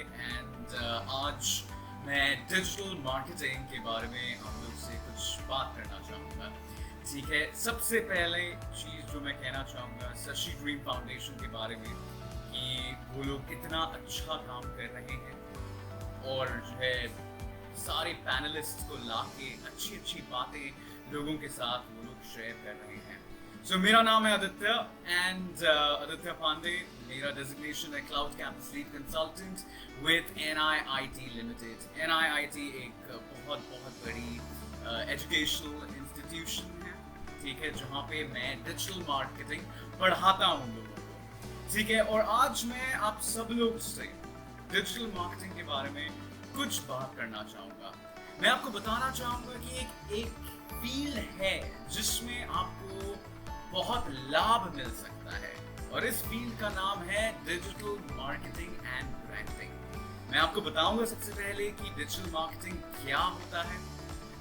And आज मैं digital marketing के बारे में आप लोग से कुछ बात करना चाहूँगा। ठीक है, सबसे पहले चीज़ जो मैं कहना चाहूँगा शशि ड्रीम फाउंडेशन के बारे में कि वो लोग इतना अच्छा काम कर रहे हैं और जो है सारे पैनलिस्ट को ला के अच्छी अच्छी बातें लोगों के साथ वो लोग शेयर कर रहे हैं। So, मेरा नाम है आदित्य एंड आदित्य पांडे। मेरा डेजिग्नेशन है cloud campus lead consultant with NIIT limited. NIIT एक बहुत बहुत बड़ी एजुकेशनल इंस्टीट्यूशन है, ठीक है, जहाँ पे मैं डिजिटल मार्केटिंग पढ़ाता हूँ लोगों को। ठीक है, और आज मैं आप सब लोग से डिजिटल मार्केटिंग के बारे में कुछ बात करना चाहूँगा। मैं आपको बताना चाहूँगा कि एक फील्ड है जिसमें आपको बहुत लाभ मिल सकता है और इस फील्ड का नाम है डिजिटल मार्केटिंग एंड ब्रांडिंग। मैं आपको बताऊंगा सबसे पहले कि डिजिटल मार्केटिंग क्या होता है।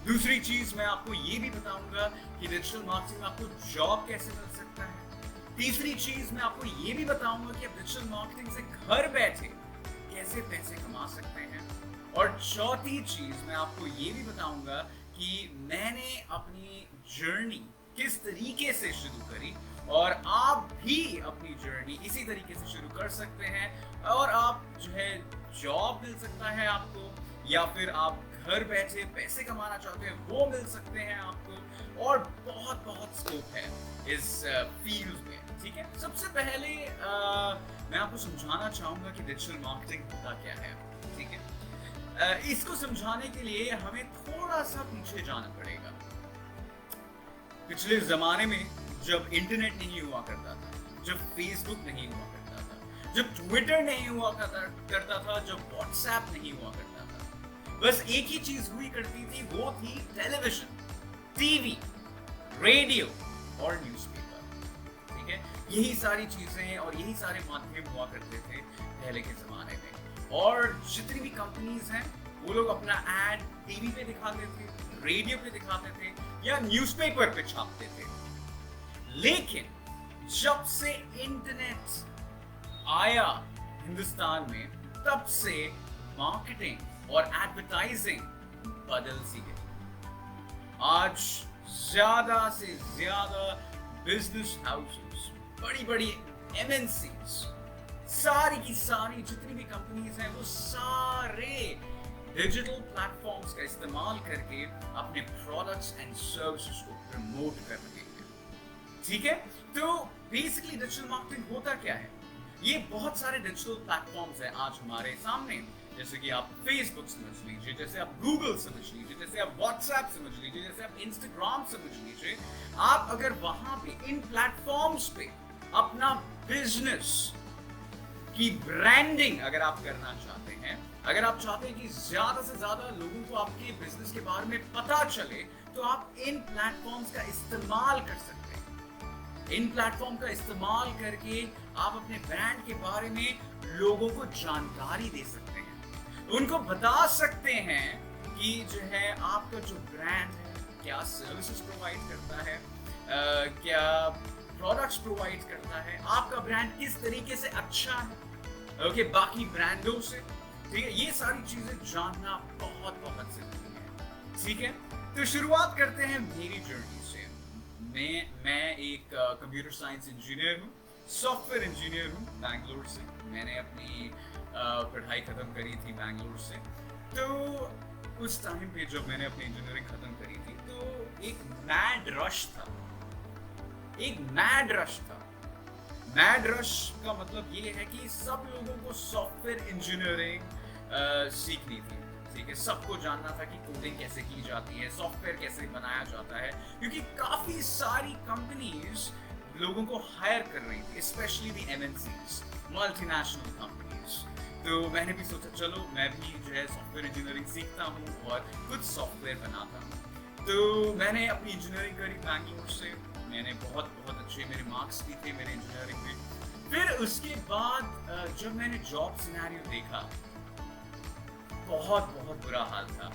दूसरी चीज मैं आपको ये भी बताऊंगा कि डिजिटल मार्केटिंग में आपको जॉब कैसे मिल सकता है। तीसरी चीज मैं आपको ये भी बताऊंगा कि आप डिजिटल मार्केटिंग से घर बैठे कैसे पैसे कमा सकते हैं। और चौथी चीज मैं आपको ये भी बताऊंगा कि मैंने अपनी जर्नी किस तरीके से शुरू करी और आप भी अपनी जर्नी इसी तरीके से शुरू कर सकते हैं और आप जो है जॉब मिल सकता है आपको, या फिर आप घर बैठे पैसे कमाना चाहते हैं वो मिल सकते हैं आपको, और बहुत बहुत स्कोप है इस फील्ड में। ठीक है, सबसे पहले मैं आपको समझाना चाहूँगा कि डिजिटल मार्केटिंग होता क्या है। ठीक है, इसको समझाने के लिए हमें थोड़ा सा पीछे जाना पड़ेगा। पिछले जमाने में जब इंटरनेट नहीं हुआ करता था, जब फेसबुक नहीं हुआ करता था, जब ट्विटर नहीं हुआ करता था, जब व्हाट्सएप नहीं हुआ करता था, बस एक ही चीज हुई करती थी, वो थी टेलीविजन, टीवी, रेडियो और न्यूज़पेपर। ठीक है, यही सारी चीजें और यही सारे माध्यम हुआ करते थे पहले के जमाने में। और जितनी भी कंपनीज हैं वो लोग अपना एड टीवी पे दिखाते थे, रेडियो पे दिखाते थे या न्यूज़पेपर पे छापते थे। लेकिन जब से इंटरनेट आया हिंदुस्तान में, तब से मार्केटिंग और एडवर्टाइजिंग बदल सी गई। आज ज्यादा से ज्यादा बिजनेस हाउसेस, बड़ी बड़ी MNCs, सारी की सारी जितनी भी कंपनीज हैं वो सारे डिजिटल प्लेटफॉर्म्स का इस्तेमाल करके अपने प्रोडक्ट्स एंड सर्विसेज को प्रमोट कर रहे हैं। ठीक है, तो बेसिकली डिजिटल मार्केटिंग होता क्या है? ये बहुत सारे डिजिटल प्लेटफॉर्म्स हैं आज हमारे सामने, जैसे कि आप फेसबुक समझ लीजिए, जैसे आप गूगल समझ लीजिए, जैसे आप व्हाट्सएप समझ लीजिए, जैसे आप इंस्टाग्राम समझ लीजिए। आप अगर वहां पे इन प्लेटफॉर्म्स पे अपना बिजनेस की ब्रांडिंग अगर आप करना चाहते हैं, अगर आप चाहते हैं कि ज्यादा से ज्यादा लोगों को आपके बिजनेस के बारे में पता चले, तो आप इन प्लेटफॉर्म्स का इस्तेमाल कर सकते हैं। इन प्लेटफॉर्म का इस्तेमाल करके आप अपने ब्रांड के बारे में लोगों को जानकारी दे सकते हैं, उनको बता सकते हैं कि जो है आपका जो ब्रांड है क्या सर्विसेज प्रोवाइड करता है, क्या प्रोडक्ट्स प्रोवाइड करता है, आपका ब्रांड किस तरीके से अच्छा है ओके बाकी ब्रांडों से। ठीक है, ये सारी चीजें जानना बहुत बहुत जरूरी है। ठीक है, तो शुरुआत करते हैं मेरी जर्नी से। मैं एक कंप्यूटर साइंस इंजीनियर हूँ, सॉफ्टवेयर इंजीनियर हूँ बैंगलोर से। मैंने अपनी पढ़ाई खत्म करी थी बैंगलोर से। तो उस टाइम पे जब मैंने अपनी इंजीनियरिंग खत्म करी थी तो एक मैड रश था। मैड रश का मतलब ये है कि सब लोगों को सॉफ्टवेयर इंजीनियरिंग सीखनी थी। ठीक है, सबको जानना था कि कोडिंग कैसे की जाती है, सॉफ्टवेयर कैसे बनाया जाता है, क्योंकि काफी सारी कंपनीज लोगों को हायर कर रही थी, specially the MNCs, multinational companies. तो मैंने भी सोचा चलो मैं भी जो है सॉफ्टवेयर इंजीनियरिंग सीखता हूँ और कुछ सॉफ्टवेयर बनाता हूँ। तो मैंने अपनी इंजीनियरिंग करी बैंगलोर से। मैंने बहुत बहुत अच्छे मेरे मार्क्स भी थे मेरे इंजीनियरिंग में। फिर उसके बाद जब मैंने जॉब सिनेरियो देखा, बहुत बहुत बुरा हाल था।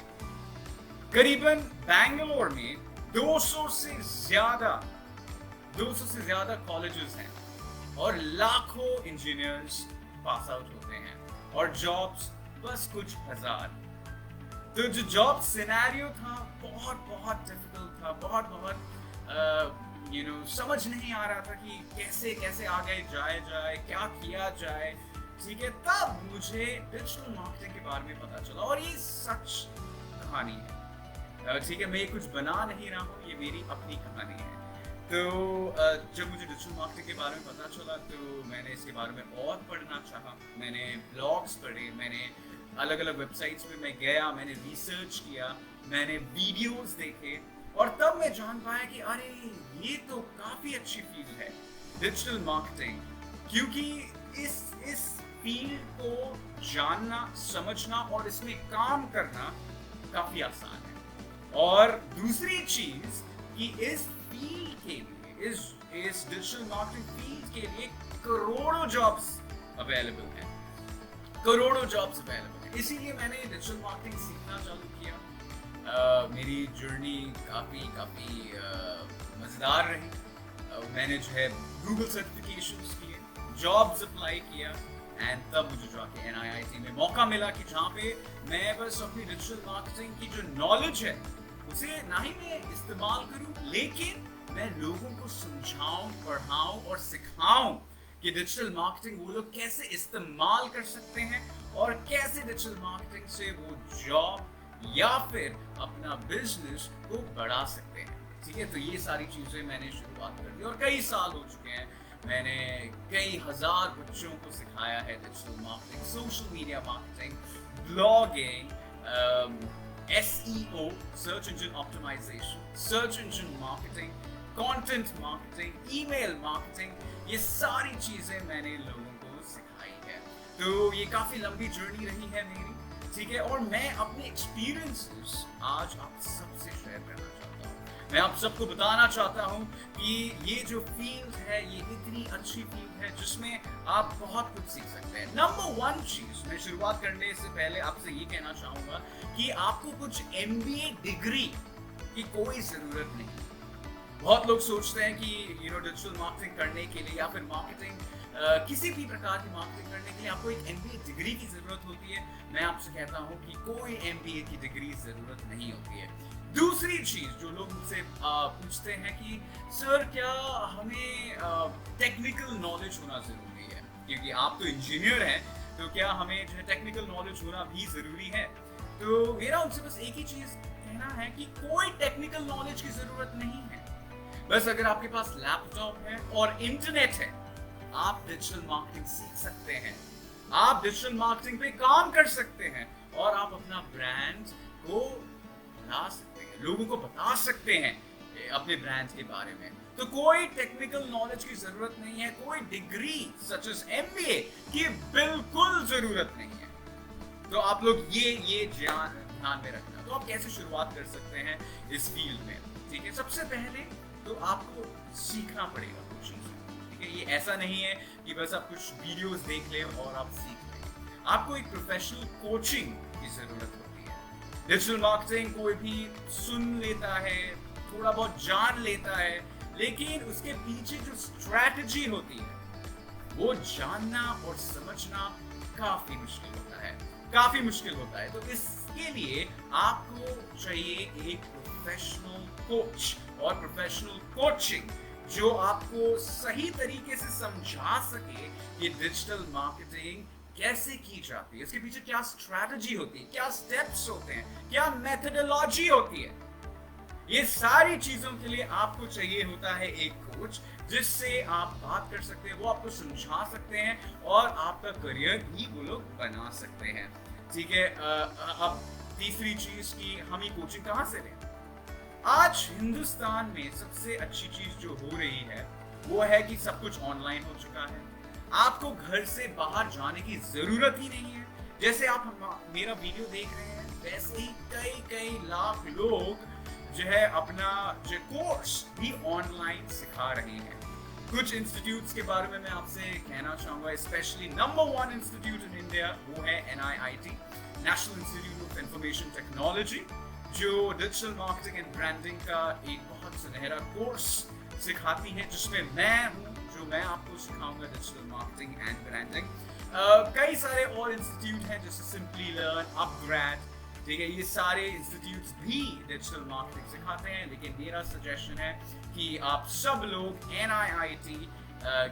करीबन बैंगलोर में 200 से ज्यादा कॉलेजेस हैं और लाखों इंजीनियर्स पास आउट होते हैं और जॉब्स बस कुछ हजार। तो जो जॉब सिनेरियो था बहुत बहुत डिफिकल्ट था, बहुत समझ नहीं आ रहा था कि कैसे कैसे आगे जाए, क्या किया जाए। ठीक है, तब मुझे डिजिटल मार्केटिंग के बारे में पता चला, और ये सच कहानी है। ठीक है, मैं कुछ बना नहीं रहा हूँ, ये मेरी अपनी कहानी है। तो जब मुझे डिजिटल मार्केटिंग के बारे में पता चला तो मैंने इसके बारे में और पढ़ना चाहा। मैंने ब्लॉग्स पढ़े, मैंने अलग अलग वेबसाइट्स पे मैं गया, मैंने रिसर्च किया, मैंने वीडियोस देखे, और तब मैं जान पाया कि अरे ये तो काफी अच्छी फील्ड है डिजिटल मार्केटिंग, क्योंकि इस फील्ड को जानना, समझना और इसमें काम करना काफी आसान है। और दूसरी चीज कि इस फील्ड के लिए, इस डिजिटल मार्केटिंग फील्ड के लिए करोड़ों जॉब्स अवेलेबल हैं, करोड़ों जॉब्स अवेलेबल हैं। इसीलिए मैंने डिजिटल मार्केटिंग सीखना चालू किया। मेरी जर्नी काफ़ी मज़ेदार रही। मैंने जो है गूगल सर्टिफिकेशंस किए, जॉब्स अप्लाई किया, एंड तब मुझे जाके NIIT में मौका मिला कि जहाँ पे मैं बस अपनी डिजिटल मार्केटिंग की जो नॉलेज है उसे ना ही मैं इस्तेमाल करूँ, लेकिन मैं लोगों को समझाऊं, पढ़ाऊं और सिखाऊं कि डिजिटल मार्केटिंग वो लोग कैसे इस्तेमाल कर सकते हैं और कैसे डिजिटल मार्केटिंग से वो जॉब या फिर अपना बिजनेस को बढ़ा सकते हैं। ठीक है, तो ये सारी चीजें मैंने शुरुआत कर दी और कई साल हो चुके हैं। मैंने कई हजार बच्चों को सिखाया है digital marketing, social media marketing, blogging, SEO, search engine optimisation, search engine marketing, content marketing, email marketing, ये सारी चीजें मैंने लोगों को सिखाई है। तो ये काफी लंबी जर्नी रही है मेरी, ठीक है, और मैं अपने एक्सपीरियंसेस आज आप सबसे शेयर करना चाहता हूँ। मैं आप सबको बताना चाहता हूँ कि ये जो फील्ड है ये इतनी अच्छी फील्ड है जिसमें आप बहुत कुछ सीख सकते हैं। नंबर वन चीज, मैं शुरुआत करने से पहले आपसे ये कहना चाहूंगा कि आपको कुछ MBA डिग्री की कोई जरूरत नहीं। बहुत लोग सोचते हैं कि डिजिटल मार्केटिंग करने के लिए या फिर मार्केटिंग किसी भी प्रकार की मार्केटिंग करने के लिए आपको एक MBA डिग्री की जरूरत होती है। मैं आपसे कहता हूँ कि कोई MBA की डिग्री जरूरत नहीं होती है। दूसरी चीज जो लोग मुझसे पूछते हैं कि सर क्या हमें टेक्निकल नॉलेज होना जरूरी है, क्योंकि आप तो इंजीनियर हैं, तो क्या हमें जो है टेक्निकल नॉलेज होना भी जरूरी है? तो मेरा उनसे बस एक ही चीज कहना है कि कोई टेक्निकल नॉलेज की जरूरत नहीं है। बस अगर आपके पास लैपटॉप है और इंटरनेट है, आप डिजिटल मार्केटिंग सीख सकते हैं, आप डिजिटल मार्केटिंग पे काम कर सकते हैं और आप अपना ब्रांड को बना सकते हैं, लोगों को बता सकते हैं अपने ब्रांड के बारे में। तो कोई टेक्निकल नॉलेज की जरूरत नहीं है, कोई डिग्री सच एज MBA की बिल्कुल जरूरत नहीं है। तो आप लोग ये ध्यान में रखना। तो आप कैसे शुरुआत कर सकते हैं इस फील्ड में? ठीक है, सबसे पहले तो आपको सीखना पड़ेगा कुछ चीजें। ठीक है, ये ऐसा नहीं है कि बस आप कुछ वीडियोस देख लें और आप सीख लें। आपको एक प्रोफेशनल कोचिंग की जरूरत होती है। डिजिटल मार्केटिंग कोई भी सुन लेता है, थोड़ा बहुत जान लेता है, लेकिन उसके पीछे जो स्ट्रैटेजी होती है वो जानना और समझना काफी मुश्किल होता है, काफी मुश्किल होता है। तो इसके लिए आपको चाहिए एक प्रोफेशनल कोच और प्रोफेशनल कोचिंग जो आपको सही तरीके से समझा सके कि डिजिटल मार्केटिंग कैसे की जाती है, इसके पीछे क्या स्ट्रैटेजी होती है, क्या स्टेप्स होते हैं, क्या मेथोडोलॉजी होती है। ये सारी चीजों के लिए आपको चाहिए होता है एक कोच जिससे आप बात कर सकते हैं, वो आपको समझा सकते हैं और आपका करियर भी वो लोग बना सकते हैं। ठीक है, अब तीसरी चीज की हम ये कोचिंग कहाँ से लें? आज हिंदुस्तान में सबसे अच्छी चीज जो हो रही है वो है कि सब कुछ ऑनलाइन हो चुका है। आपको घर से बाहर जाने की जरूरत ही नहीं है। जैसे आप मेरा वीडियो देख रहे हैं, वैसे ही कई लाख लोग जो है अपना जो कोर्स भी ऑनलाइन सिखा रहे हैं। कुछ इंस्टीट्यूट्स के बारे में मैं आपसे कहना चाहूंगा, specially number 1 institute in India वो है NIIT, national institute of information technology, जो डिजिटल मार्केटिंग एंड ब्रांडिंग का एक बहुत सुनहरा कोर्स सिखाती है, जिसमें मैं हूँ, जो मैं आपको सिखाऊंगा डिजिटल मार्केटिंग एंड ब्रांडिंग। कई सारे और इंस्टीट्यूट हैं जैसे सिंपली लर्न, अपग्रेड, ठीक है, ये सारे इंस्टीट्यूट्स भी डिजिटल मार्केटिंग सिखाते हैं। लेकिन मेरा सजेशन है कि आप सब लोग NIIT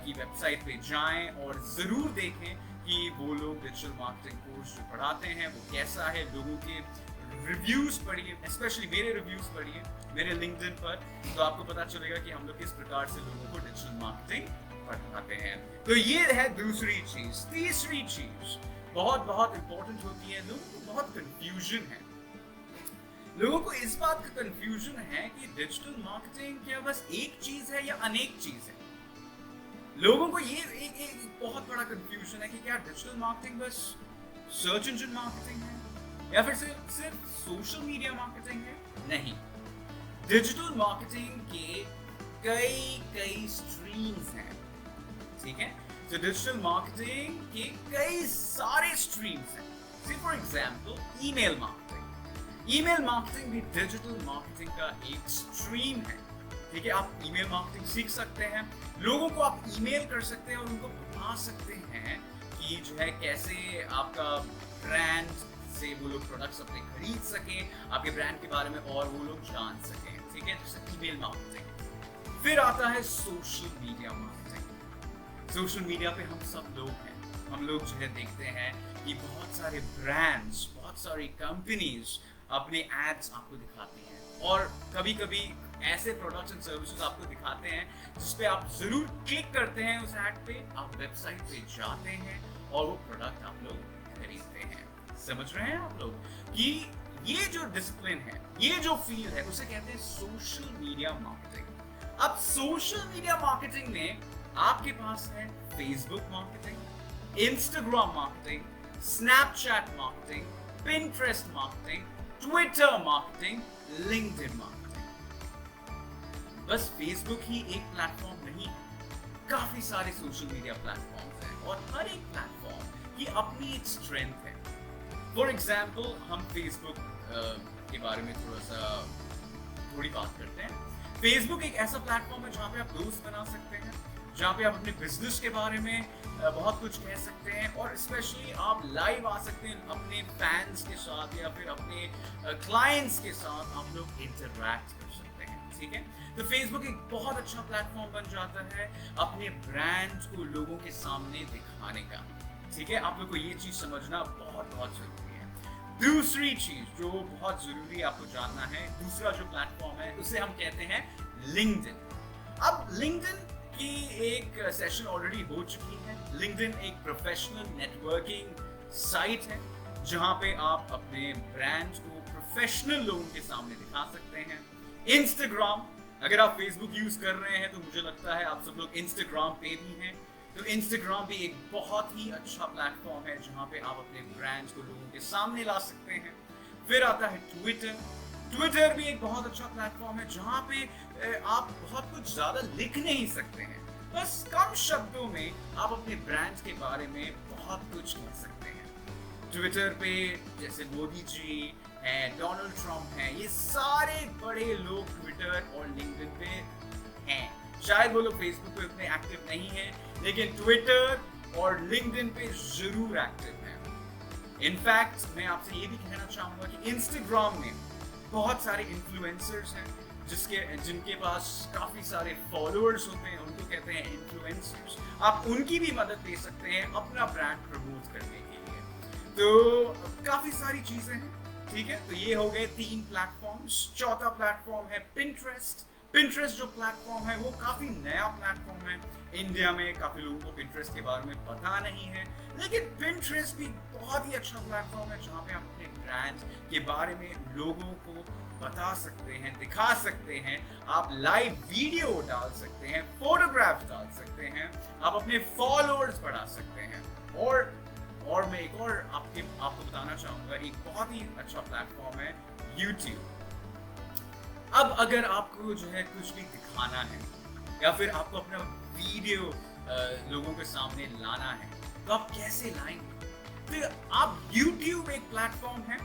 की वेबसाइट पे जाएं और ज़रूर देखें कि वो लोग डिजिटल मार्केटिंग कोर्स जो पढ़ाते हैं वो कैसा है। लोगों के रिव्यूज़ पढ़िए, स्पेशली मेरे रिव्यूज़ पढ़िए मेरे लिंक्डइन पर, तो आपको पता चलेगा कि हम लोग किस प्रकार से लोगों को डिजिटल मार्केटिंग पढ़ाते हैं। तो ये है दूसरी चीज़। तीसरी चीज़ बहुत इंपॉर्टेंट होती है, लोगों को बहुत कंफ्यूजन है। लोगों को इस बात का कंफ्यूजन है कि डिजिटल मार्केटिंग क्या बस एक चीज है या अनेक चीज है। लोगों को ये एक बहुत बड़ा कंफ्यूजन है कि क्या डिजिटल मार्केटिंग बस सर्च इंजन मार्केटिंग है या फिर सिर्फ सोशल मीडिया मार्केटिंग है। नहीं, डिजिटल मार्केटिंग के कई स्ट्रीम्स हैं, ठीक है। तो डिजिटल मार्केटिंग के कई सारे स्ट्रीम्स हैं। For example email marketing. Email marketing भी डिजिटल मार्केटिंग का एक स्ट्रीम है, ठीक है। आप ईमेल मार्केटिंग सीख सकते हैं, लोगों को आप ईमेल कर सकते हैं और उनको बता सकते हैं कि जो है कैसे आपका ब्रांड से वो लोग प्रोडक्ट्स अपने खरीद सकें, आपके ब्रांड के बारे में और वो लोग जान सकें, ठीक है। जैसे ईमेल मार्केटिंग। फिर आता है social media marketing. Social media पे हम सब लोग हैं, हम लोग जो है देखते हैं कि बहुत सारे ब्रांड्स, बहुत सारी कंपनीज अपने एड्स आपको दिखाती हैं और कभी-कभी ऐसे प्रोडक्ट्स एंड सर्विसेज आपको दिखाते हैं जिस पे आप जरूर क्लिक करते हैं उस ऐड पे, आप वेबसाइट पे जाते हैं और वो प्रोडक्ट आप लोग खरीदते हैं। समझ रहे हैं आप लोग कि ये जो डिसिप्लिन है, ये जो फील्ड है, उसे कहते हैं सोशल मीडिया मार्केटिंग। अब सोशल मीडिया मार्केटिंग में आपके पास है Facebook marketing, Instagram marketing, Snapchat marketing, Pinterest marketing, Twitter marketing, LinkedIn marketing. बस फेसबुक ही एक प्लेटफॉर्म नहीं है, काफी सारे सोशल मीडिया प्लेटफॉर्म्स हैं और हर एक प्लेटफॉर्म की अपनी एक स्ट्रेंथ है। फॉर एग्जाम्पल हम फेसबुक के बारे में थोड़ी बात करते हैं। फेसबुक एक ऐसा प्लेटफॉर्म है जहाँ पे आप दोस्त बना सकते हैं, जहाँ पे आप अपने बिजनेस के बारे में बहुत कुछ कह सकते हैं और स्पेशली आप लाइव आ सकते हैं अपने फैंस के साथ या फिर अपने क्लाइंट्स के साथ आप लोग इंटरैक्ट कर सकते हैं, ठीक है। तो फेसबुक एक बहुत अच्छा प्लेटफॉर्म बन जाता है अपने ब्रांड को लोगों के सामने दिखाने का, ठीक है। आप लोग को ये चीज समझना बहुत जरूरी है। दूसरी चीज जो बहुत जरूरी आपको जानना है, दूसरा जो प्लेटफॉर्म है उसे हम कहते हैं लिंक्डइन। अब लिंक्डइन की एक सेशन ऑलरेडी हो चुकी है। लिंक्डइन एक प्रोफेशनल नेटवर्किंग साइट है जहां पे आप अपने ब्रांड को प्रोफेशनल लोगों के सामने दिखा सकते हैं। इंस्टाग्राम, अगर आप फेसबुक यूज कर रहे हैं तो मुझे लगता है आप सब लोग इंस्टाग्राम पे भी हैं, तो इंस्टाग्राम भी एक बहुत ही अच्छा प्लेटफॉर्म है जहां पे आप अपने ब्रांड को लोगों के सामने ला सकते हैं। फिर आता है ट्विटर। ट्विटर भी एक बहुत अच्छा प्लेटफॉर्म है जहां पे आप बहुत कुछ ज्यादा लिख नहीं सकते हैं, बस कम शब्दों में आप अपने ब्रांड के बारे में बहुत कुछ कह सकते हैं। ट्विटर पे जैसे मोदी जी हैं, डोनाल्ड ट्रम्प हैं, ये सारे बड़े लोग ट्विटर और लिंक्डइन पे हैं। शायद वो लोग फेसबुक पे उतने एक्टिव नहीं हैं, लेकिन ट्विटर और लिंक्डइन पे जरूर एक्टिव हैं। इनफैक्ट मैं आपसे ये भी कहना चाहूंगा कि इंस्टाग्राम में बहुत सारे इन्फ्लुएंसर्स हैं जिनके पास काफी सारे फॉलोअर्स होते हैं, उनको कहते हैं इन्फ्लुएंसर्स। आप उनकी भी मदद ले सकते हैं अपना ब्रांड प्रमोट करने के लिए। तो काफी सारी चीजें हैं, ठीक है। तो ये हो गए 3 प्लेटफॉर्म्स। चौथा प्लेटफॉर्म है पिंटरेस्ट। पिंटरेस्ट जो प्लेटफॉर्म है वो काफी नया प्लेटफॉर्म है, इंडिया में काफी लोगों को पिंटरेस्ट के बारे में पता नहीं है, लेकिन पिंटरेस्ट भी बहुत ही अच्छा प्लेटफॉर्म है जहाँ पे आप अपने ब्रांड के बारे में लोगों को बता सकते हैं, दिखा सकते हैं, आप लाइव वीडियो डाल सकते हैं, फोटोग्राफ्स डाल सकते हैं, आप अपने फॉलोअर्स बढ़ा सकते हैं। और मैं एक और आपको बताना चाहूंगा, एक बहुत ही अच्छा प्लेटफॉर्म है YouTube। अब अगर आपको जो है कुछ भी दिखाना है या फिर आपको अपना वीडियो लोगों के सामने लाना है तो आप कैसे लाएंगे? तो आप YouTube एक प्लेटफॉर्म है,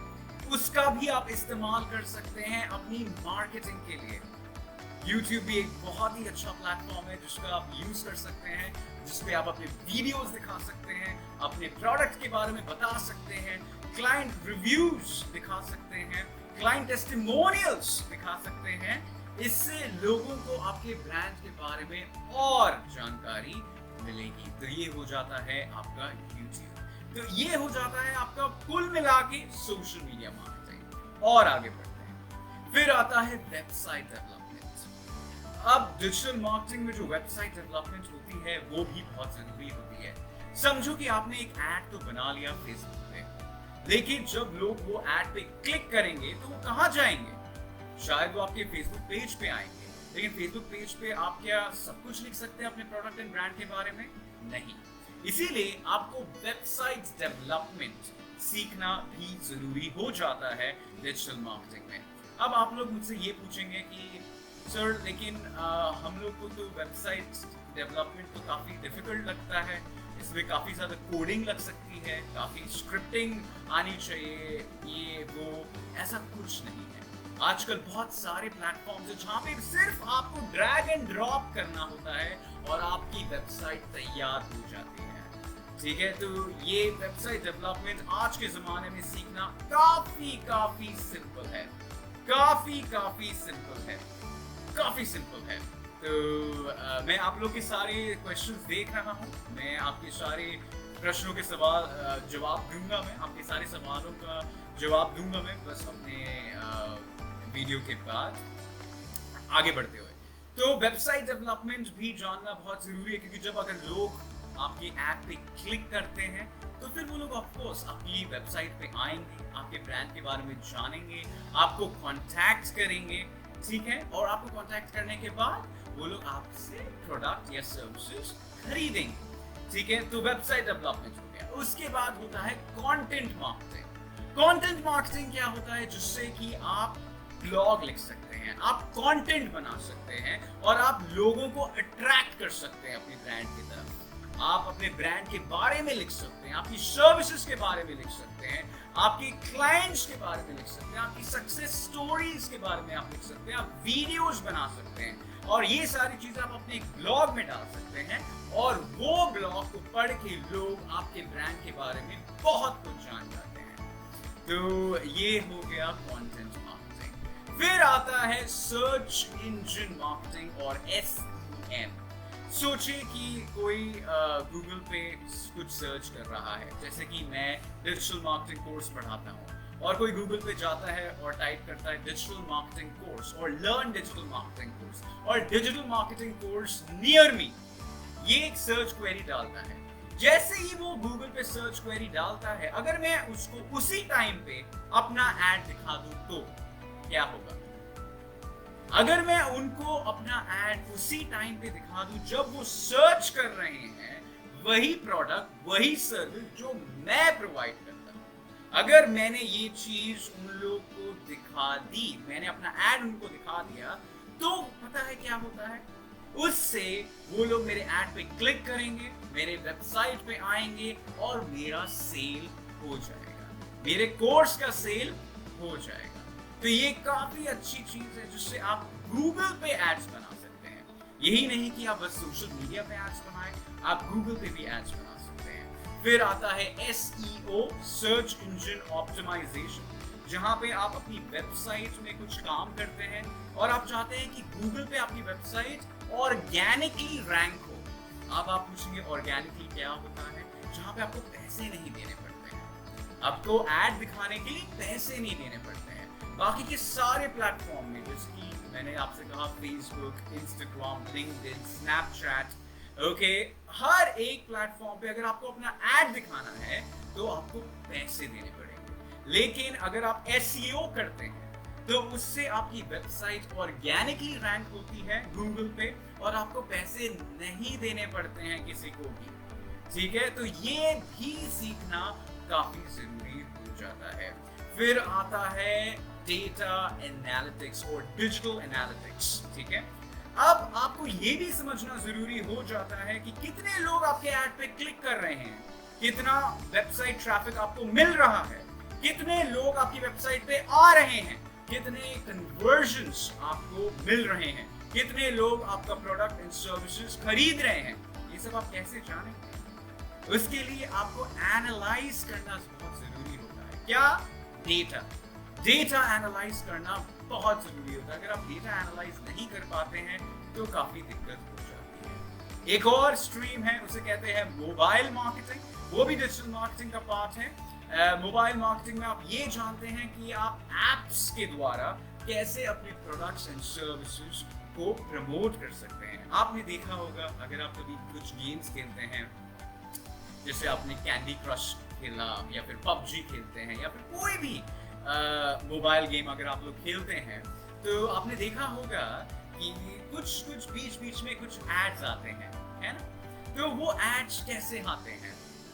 उसका भी आप इस्तेमाल कर सकते हैं अपनी मार्केटिंग के लिए, YouTube भी एक बहुत ही अच्छा प्लेटफॉर्म है जिसका आप यूज कर सकते हैं, जिसपे आप अपने वीडियोस दिखा सकते हैं, अपने प्रोडक्ट के बारे में बता सकते हैं, क्लाइंट रिव्यूज दिखा सकते हैं, क्लाइंट टेस्टिमोनियल्स दिखा सकते हैं। इससे लोगों को आपके ब्रांड के बारे में और जानकारी मिलेगी। तो ये हो जाता है आपका YouTube। तो ये हो जाता है आपका कुल मिला के सोशल मीडिया मार्केटिंग। और आगे बढ़ते हैं, फिर आता है वेबसाइट डेवलपमेंट। अब डिजिटल मार्केटिंग में जो वेबसाइट डेवलपमेंट होती है वो भी बहुत जरूरी होती है। समझो कि आपने एक ऐड तो बना लिया फेसबुक पे, लेकिन जब लोग वो ऐड पे क्लिक करेंगे तो वो कहाँ जाएंगे? शायद वो आपके फेसबुक पेज पे आएंगे, लेकिन फेसबुक पेज पे आप क्या सब कुछ लिख सकते हैं अपने प्रोडक्ट एंड ब्रांड के बारे में? नहीं। इसीलिए आपको वेबसाइट डेवलपमेंट सीखना भी जरूरी हो जाता है डिजिटल मार्केटिंग में। अब आप लोग मुझसे ये पूछेंगे कि सर लेकिन हम लोग को तो वेबसाइट डेवलपमेंट तो काफी डिफिकल्ट लगता है, इसमें काफी ज्यादा कोडिंग लग सकती है, काफी स्क्रिप्टिंग आनी चाहिए, ये वो। ऐसा कुछ नहीं है। आजकल बहुत सारे प्लेटफॉर्म्स हैं जहां पे सिर्फ आपको ड्रैग एंड ड्रॉप करना होता है और आपकी वेबसाइट तैयार हो जाती है। ठीक है, तो ये वेबसाइट डेवलपमेंट आज के जमाने में सीखना काफी सिंपल है, काफी सिंपल है। तो मैं आप लोग के सारे क्वेश्चंस देख रहा हूँ, मैं आपके सारे प्रश्नों के जवाब दूंगा, मैं आपके सारे सवालों का जवाब दूंगा मैं बस अपने वीडियो के बाद। आगे बढ़ते हुए, तो वेबसाइट डेवलपमेंट भी जानना बहुत जरूरी है, क्योंकि जब अगर लोग आपकी ऐप पे क्लिक करते हैं तो फिर वो लोग ऑफकोर्स आपकी वेबसाइट पे आएंगे, आपके ब्रांड के बारे में जानेंगे, आपको कांटेक्ट करेंगे। ठीक है, और आपको कांटेक्ट करने के बाद वो लोग आपसे प्रोडक्ट या सर्विसेज खरीदेंगे। ठीक है, तो वेबसाइट डेवलपमेंट हो गया। उसके बाद होता है कंटेंट मार्केटिंग। कंटेंट मार्केटिंग क्या होता है? जिससे कि आप ब्लॉग लिख सकते हैं, आप कंटेंट बना सकते हैं और आप लोगों को अट्रैक्ट कर सकते हैं अपनी ब्रांड की तरफ। आप अपने ब्रांड के बारे में लिख सकते हैं, आपकी सर्विसेज के बारे में लिख सकते हैं, आपके क्लाइंट्स के बारे में लिख सकते हैं, आपकी सक्सेस स्टोरीज के बारे में आप लिख सकते हैं, आप वीडियोस बना सकते हैं, और ये सारी चीजें आप अपने एक ब्लॉग में डाल सकते हैं। और वो ब्लॉग को पढ़ के लोग आपके ब्रांड के बारे में बहुत कुछ जान जाते हैं। तो ये हो गया कंटेंट मार्केटिंग। फिर आता है सर्च इंजन मार्केटिंग और SEM। सोचिए कि कोई गूगल पे कुछ सर्च कर रहा है, जैसे कि मैं डिजिटल मार्केटिंग कोर्स पढ़ाता हूँ, और कोई गूगल पे जाता है और टाइप करता है डिजिटल मार्केटिंग कोर्स और लर्न डिजिटल मार्केटिंग कोर्स और digital marketing course near me, ये एक सर्च क्वेरी डालता है। जैसे ही वो गूगल पे सर्च क्वेरी डालता है, अगर मैं उसको उसी टाइम पे अपना ऐड दिखा दूं तो क्या होगा? अगर मैं उनको अपना ऐड उसी टाइम पे दिखा दूं जब वो सर्च कर रहे हैं वही प्रोडक्ट, वही सर्विस जो मैं प्रोवाइड करता हूं, अगर मैंने ये चीज उन लोग को दिखा दी, मैंने अपना ऐड उनको दिखा दिया, तो पता है क्या होता है? उससे वो लोग मेरे ऐड पे क्लिक करेंगे, मेरे वेबसाइट पे आएंगे और मेरा सेल हो जाएगा, मेरे कोर्स का सेल हो जाएगा। तो ये काफी अच्छी चीज है जिससे आप गूगल पे एड्स बना सकते हैं। यही नहीं कि आप बस सोशल मीडिया पे एड्स बनाएं, आप गूगल पे भी एड्स बना सकते हैं। फिर आता है SEO, सर्च इंजन ऑप्टिमाइजेशन, जहां पे आप अपनी वेबसाइट में कुछ काम करते हैं और आप चाहते हैं कि गूगल पे आपकी वेबसाइट ऑर्गेनिकली रैंक हो। अब आप पूछेंगे ऑर्गेनिकली क्या होता है? जहां पे आपको पैसे नहीं देने पड़ते हैं, आपको ऐड दिखाने के लिए पैसे नहीं देने पड़ते हैं। बाकी के सारे प्लेटफॉर्म में, जैसे कि मैंने आपसे कहा Facebook, Instagram, LinkedIn, Snapchat, okay, हर एक प्लेटफॉर्म पे अगर आपको अपना ऐड दिखाना है तो आपको पैसे देने पड़ेंगे। लेकिन अगर आप SEO करते हैं तो उससे आपकी वेबसाइट ऑर्गेनिकली रैंक होती है गूगल पे और आपको पैसे नहीं देने पड़ते हैं किसी को भी। ठीक है, तो ये भी सीखना काफी जरूरी हो जाता है। फिर आता है डेटा एनालिटिक्स और डिजिटल एनालिटिक्स। ठीक है, अब आपको ये भी समझना जरूरी हो जाता है कि कितने लोग आपके ऐड पे क्लिक कर रहे हैं, कितना वेबसाइट ट्रैफिक आपको मिल रहा है, कितने लोग आपकी वेबसाइट पे आ रहे हैं, कितने कन्वर्जन्स आपको मिल रहे हैं, कितने लोग आपका प्रोडक्ट एंड सर्विसेज खरीद रहे हैं, ये सब आप कैसे जानेंगे? उसके लिए आपको एनालाइज करना बहुत जरूरी होता है। क्या? डेटा एनालाइज करना बहुत जरूरी होता है। अगर आप डेटा एनालाइज नहीं कर पाते हैं तो काफी दिक्कत हो जाती है। एक और स्ट्रीम है, उसे कहते हैं मोबाइल मार्केटिंग, वो भी डिजिटल मार्केटिंग का पार्ट है। मोबाइल मार्केटिंग में आप ये जानते हैं कि आप एप्स के द्वारा कैसे अपने प्रोडक्ट्स एंड सर्विसेज को प्रमोट कर सकते हैं। आपने देखा होगा, अगर आप कभी कुछ गेम्स खेलते हैं, जैसे आपने कैंडी क्रश खेला या फिर पबजी खेलते हैं या फिर कोई भी मोबाइल गेम अगर आप लोग खेलते हैं, तो आपने देखा होगा कि कुछ बीच में कुछ एड्स आते हैं, है ना? तो वो एड्स कैसे आते हैं,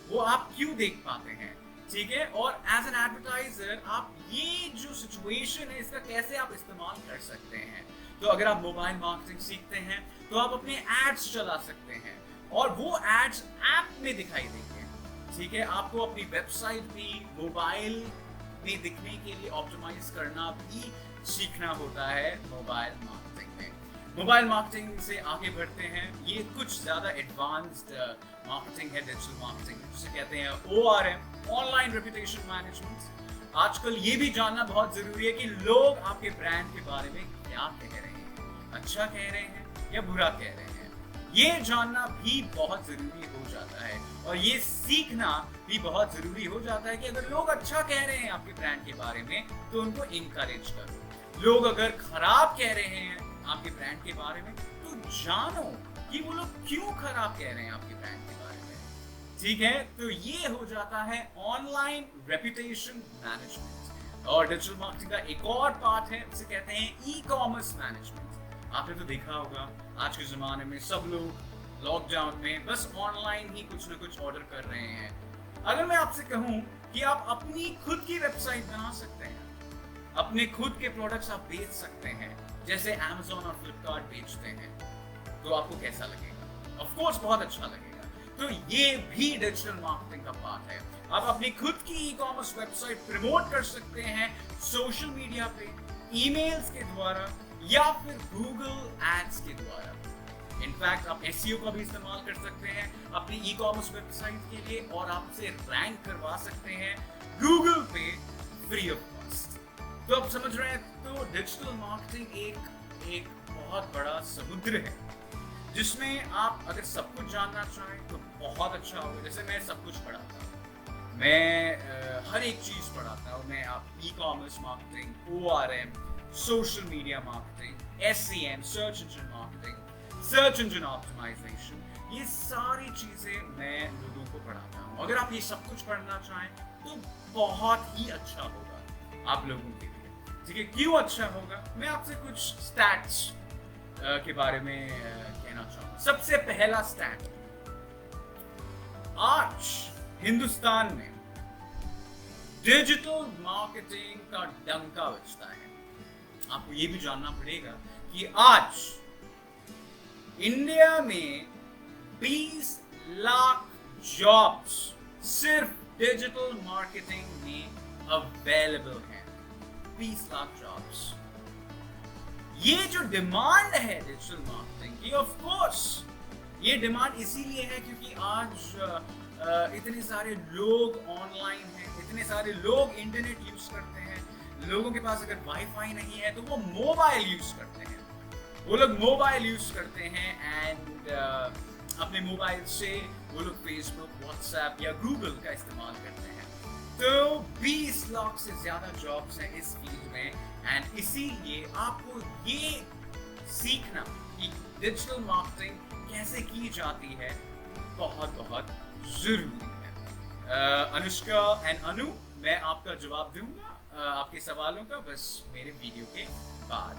वो आप क्यों देख पाते हैं, ठीक है? और एज एन एडवर्टाइजर आप ये जो सिचुएशन है इसका कैसे आप इस्तेमाल कर सकते हैं। तो अगर आप मोबाइल मार्केटिंग सीखते हैं तो आप अपने एड्स चला सकते हैं और वो एड्स ऐप में दिखाई देंगे, ठीक है? आपको अपनी वेबसाइट भी मोबाइल में दिखने के लिए ऑप्टिमाइज करना भी सीखना होता है मोबाइल मार्केटिंग में। मोबाइल मार्केटिंग से आगे बढ़ते हैं, ये कुछ ज़्यादा एडवांस्ड मार्केटिंग है, डिजिटल मार्केटिंग, जिसे कहते हैं ORM, ऑनलाइन रेपुटेशन मैनेजमेंट। आजकल ये भी जानना बहुत जरूरी है कि लोग आपके ब्रांड के बारे में क्या कह रहे हैं, अच्छा कह रहे हैं या बुरा कह रहे हैं। ये जानना भी बहुत जरूरी हो जाता है और ये सीखना भी बहुत जरूरी हो जाता है कि अगर लोग अच्छा कह रहे हैं आपके ब्रांड के बारे में तो उनको इनकरेज करो। लोग अगर खराब कह रहे हैं आपके ब्रांड के बारे में तो जानो कि वो लोग क्यों खराब कह रहे हैं आपके ब्रांड के बारे में, ठीक है? तो ये हो जाता है ऑनलाइन रेपुटेशन मैनेजमेंट। और डिजिटल मार्केटिंग का एक और पार्ट है, उसे कहते हैं ई-कॉमर्स मैनेजमेंट। आपने तो देखा होगा आज के ज़माने में सब लोग लॉकडाउन में बस ऑनलाइन ही कुछ ना कुछ ऑर्डर कर रहे हैं। अगर मैं आपसे कहूं कि आप अपनी खुद की वेबसाइट बना सकते हैं, अपने खुद के प्रोडक्ट्स आप बेच सकते हैं जैसे Amazon और Flipkart बेचते हैं, तो आपको कैसा लगेगा? ऑफ कोर्स बहुत अच्छा लगेगा। तो ये भी डिजिटल मार्केटिंग का पार्ट है। आप अपनी खुद की ई-कॉमर्स वेबसाइट प्रमोट कर सकते हैं सोशल मीडिया पे, ईमेल्स के द्वारा या फिर गूगल एड्स के द्वारा। इनफैक्ट आप SEO का भी इस्तेमाल कर सकते हैं अपनी ई-कॉमर्स वेबसाइट के लिए और आप उसे रैंक करवा सकते हैं गूगल पे फ्री ऑफ कॉस्ट। तो आप समझ रहे हैं, तो डिजिटल मार्केटिंग एक बहुत बड़ा समुद्र है जिसमें आप अगर सब कुछ जानना चाहें तो बहुत अच्छा होगा। जैसे मैं सब कुछ पढ़ाता हूँ, मैं हर एक चीज पढ़ाता हूँ। मैं आप e-commerce marketing, ORM, social media marketing, SEM, search engine marketing, search engine optimisation, ये सारी चीजें मैं लोगों को पढ़ाता हूँ। अगर आप ये सब कुछ पढ़ना चाहें तो बहुत ही अच्छा होगा आप लोगों के लिए, ठीक है? क्यों अच्छा होगा? मैं आपसे कुछ स्टैट्स के बारे में कहना चाहूँगा। सबसे पहला स्टैट, आज हिंदुस्तान में डिजिटल मार्केटिंग का डंका बजता है। आपको ये भी जानना पड़ेगा कि आज इंडिया में 20 लाख जॉब्स सिर्फ डिजिटल मार्केटिंग में अवेलेबल हैं। 20 लाख जॉब्स। ये जो डिमांड है डिजिटल मार्केटिंग की, ऑफ कोर्स ये डिमांड इसीलिए है क्योंकि आज इतने सारे लोग ऑनलाइन हैं, इतने सारे लोग इंटरनेट यूज करते हैं। लोगों के पास अगर वाईफाई नहीं है तो वो मोबाइल यूज करते हैं, वो लोग मोबाइल यूज करते हैं एंड अपने मोबाइल से वो लोग फेसबुक, व्हाट्सएप या गूगल का इस्तेमाल करते हैं। तो 20 लाख से ज्यादा जॉब्स हैं इस फील्ड में एंड इसीलिए आपको ये सीखना कि डिजिटल मार्केटिंग कैसे की जाती है बहुत बहुत जरूरी है। अनुष्का एंड अनु, मैं आपका जवाब दूंगा आपके सवालों का बस मेरे वीडियो के बाद,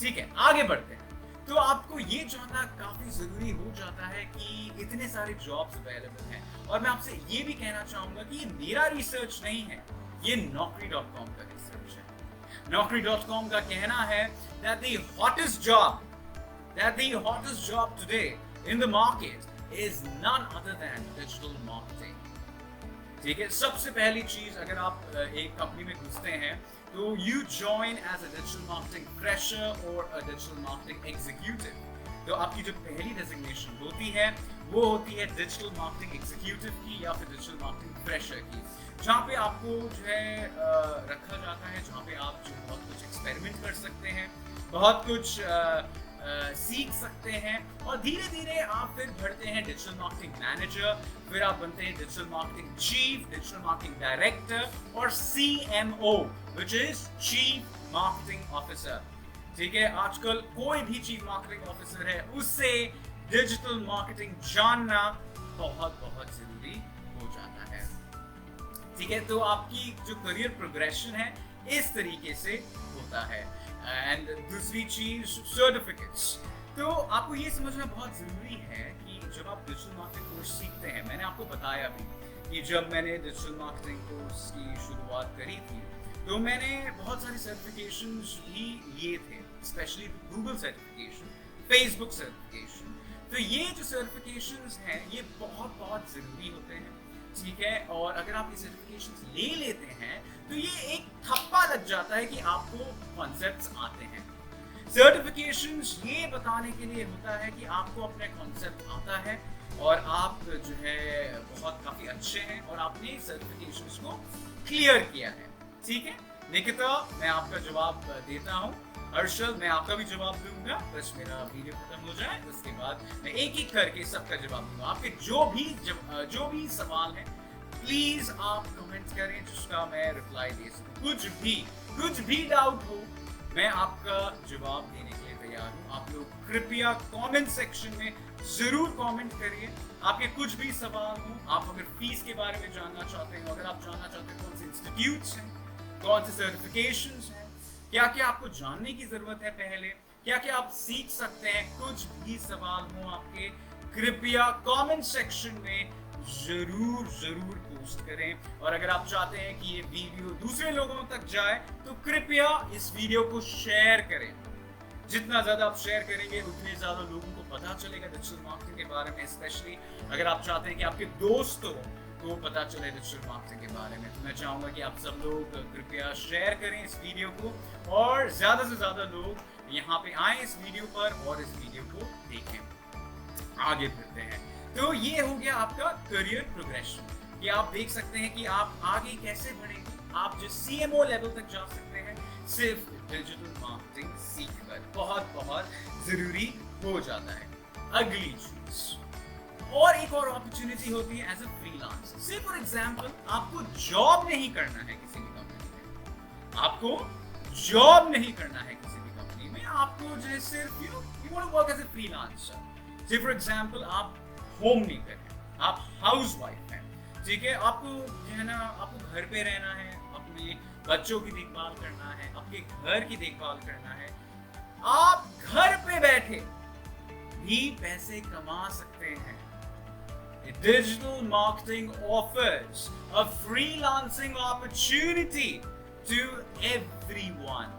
ठीक है? आगे बढ़ते हैं। तो आपको ये जानना काफी जरूरी हो जाता है कि इतने सारे जॉब्स अवेलेबल हैं और मैं आपसे ये भी कहना चाहूंगा कि ये मेरा रिसर्च नहीं है, ये Naukri.com का रिसर्च है। Naukri.com का कहना है that the hottest job today in the market is none other than digital marketing. ठीक है, सबसे पहली चीज, अगर आप एक कंपनी में घुसते हैं तो you join as a digital marketing fresher और अ डिजिटल मार्केटिंग एग्जीक्यूटिव। तो आपकी जो पहली डेजिग्नेशन होती है वो होती है डिजिटल मार्केटिंग एग्जीक्यूटिव की या फिर डिजिटल मार्केटिंग फ्रेशर की, जहाँ पे आपको जो है रखा जाता है, जहाँ पे आप जो बहुत कुछ एक्सपेरिमेंट कर सकते हैं, बहुत कुछ सीख सकते हैं, और धीरे धीरे आप फिर बढ़ते हैं डिजिटल मार्केटिंग मैनेजर, फिर आप बनते हैं digital marketing chief, digital marketing director और CMO which is chief marketing officer. ठीक है, आजकल कोई भी चीफ मार्केटिंग ऑफिसर है, उससे डिजिटल मार्केटिंग जानना बहुत बहुत जरूरी हो जाता है। ठीक है, तो आपकी जो करियर प्रोग्रेशन है इस तरीके से होता है। एंड दूसरी चीज, सर्टिफिकेट्स। तो आपको ये समझना बहुत जरूरी है कि जब आप डिजिटल मार्केटिंग कोर्स सीखते हैं, मैंने आपको बताया भी कि जब मैंने डिजिटल मार्केटिंग कोर्स की शुरुआत करी थी तो मैंने बहुत सारे सर्टिफिकेशंस भी लिए थे, specially Google certification, Facebook certification. तो ये जो सर्टिफिकेशंस हैं ये बहुत बहुत ज़रूरी होते हैं। ठीक है, और अगर आप ये सर्टिफिकेशंस ले लेते हैं तो ये एक थप्पा लग जाता है कि आपको कॉन्सेप्ट्स आते हैं। सर्टिफिकेशंस ये बताने के लिए होता है कि आपको अपने कॉन्सेप्ट आता है और आप जो है बहुत काफ़ी अच्छे हैं और आपने सर्टिफिकेशंस को क्लियर किया है। ठीक है निकिता, मैं आपका जवाब देता हूँ। हर्षल, मैं आपका भी जवाब दूंगा, बस मेरा वीडियो खत्म हो जाए उसके बाद मैं एक एक करके सबका जवाब दूंगा। आपके जो भी सवाल है प्लीज आप कमेंट करें जिसका मैं रिप्लाई दे सकूं। कुछ भी डाउट हो मैं आपका जवाब देने के लिए तैयार हूँ। आप लोग कृपया कमेंट सेक्शन में जरूर कमेंट करिए आपके कुछ भी सवाल हो। आप अगर फीस के बारे में जानना चाहते हैं, अगर आप जानना चाहते हैं कौन से इंस्टीट्यूट्स हैं, कौन से सर्टिफिकेशंस हैं, क्या क्या आपको जानने की जरूरत है, पहले क्या क्या आप सीख सकते हैं, कुछ भी सवाल हो आपके, कृपया कमेंट सेक्शन में जरूर पोस्ट करें। और अगर आप चाहते हैं कि ये वीडियो दूसरे लोगों तक जाए तो कृपया इस वीडियो को शेयर करें। जितना ज्यादा आप शेयर करेंगे उतने ज्यादा लोगों को पता चलेगा डिजिटल मार्केटिंग के बारे में। स्पेशली अगर आप चाहते हैं कि आपके दोस्तों को पता चले डिजिटल मार्केटिंग के बारे में, तो मैं चाहूंगा कि आप सब लोग कृपया शेयर करें इस वीडियो को और ज्यादा से ज्यादा लोग यहाँ पे आए इस वीडियो पर और इस वीडियो को देखें। आगे बढ़ते हैं, तो ये हो गया आपका करियर प्रोग्रेशन कि आप देख सकते हैं कि आप आगे कैसे बढ़ेंगे। आप जो CMO लेवल तक जा सकते हैं सिर्फ डिजिटल मार्केटिंग सीखकर, बहुत जरूरी हो जाता है। अगली चीज, और एक और अपॉर्चुनिटी होती है as a freelancer. Say for example आपको जॉब नहीं करना है किसी भी कंपनी में, आपको जॉब नहीं करना है किसी भी कंपनी में, आपको जो है सिर्फ you want to work as a freelancer. Say for example आप होम मेकर हैं, आप हाउसवाइफ हैं, ठीक है, आपको जो है ना आपको घर पे रहना है, अपने बच्चों की देखभाल करना है, आपके घर की देखभाल करना है, आप घर पे बैठे भी पैसे कमा सकते हैं। Digital marketing offers a freelancing opportunity to everyone.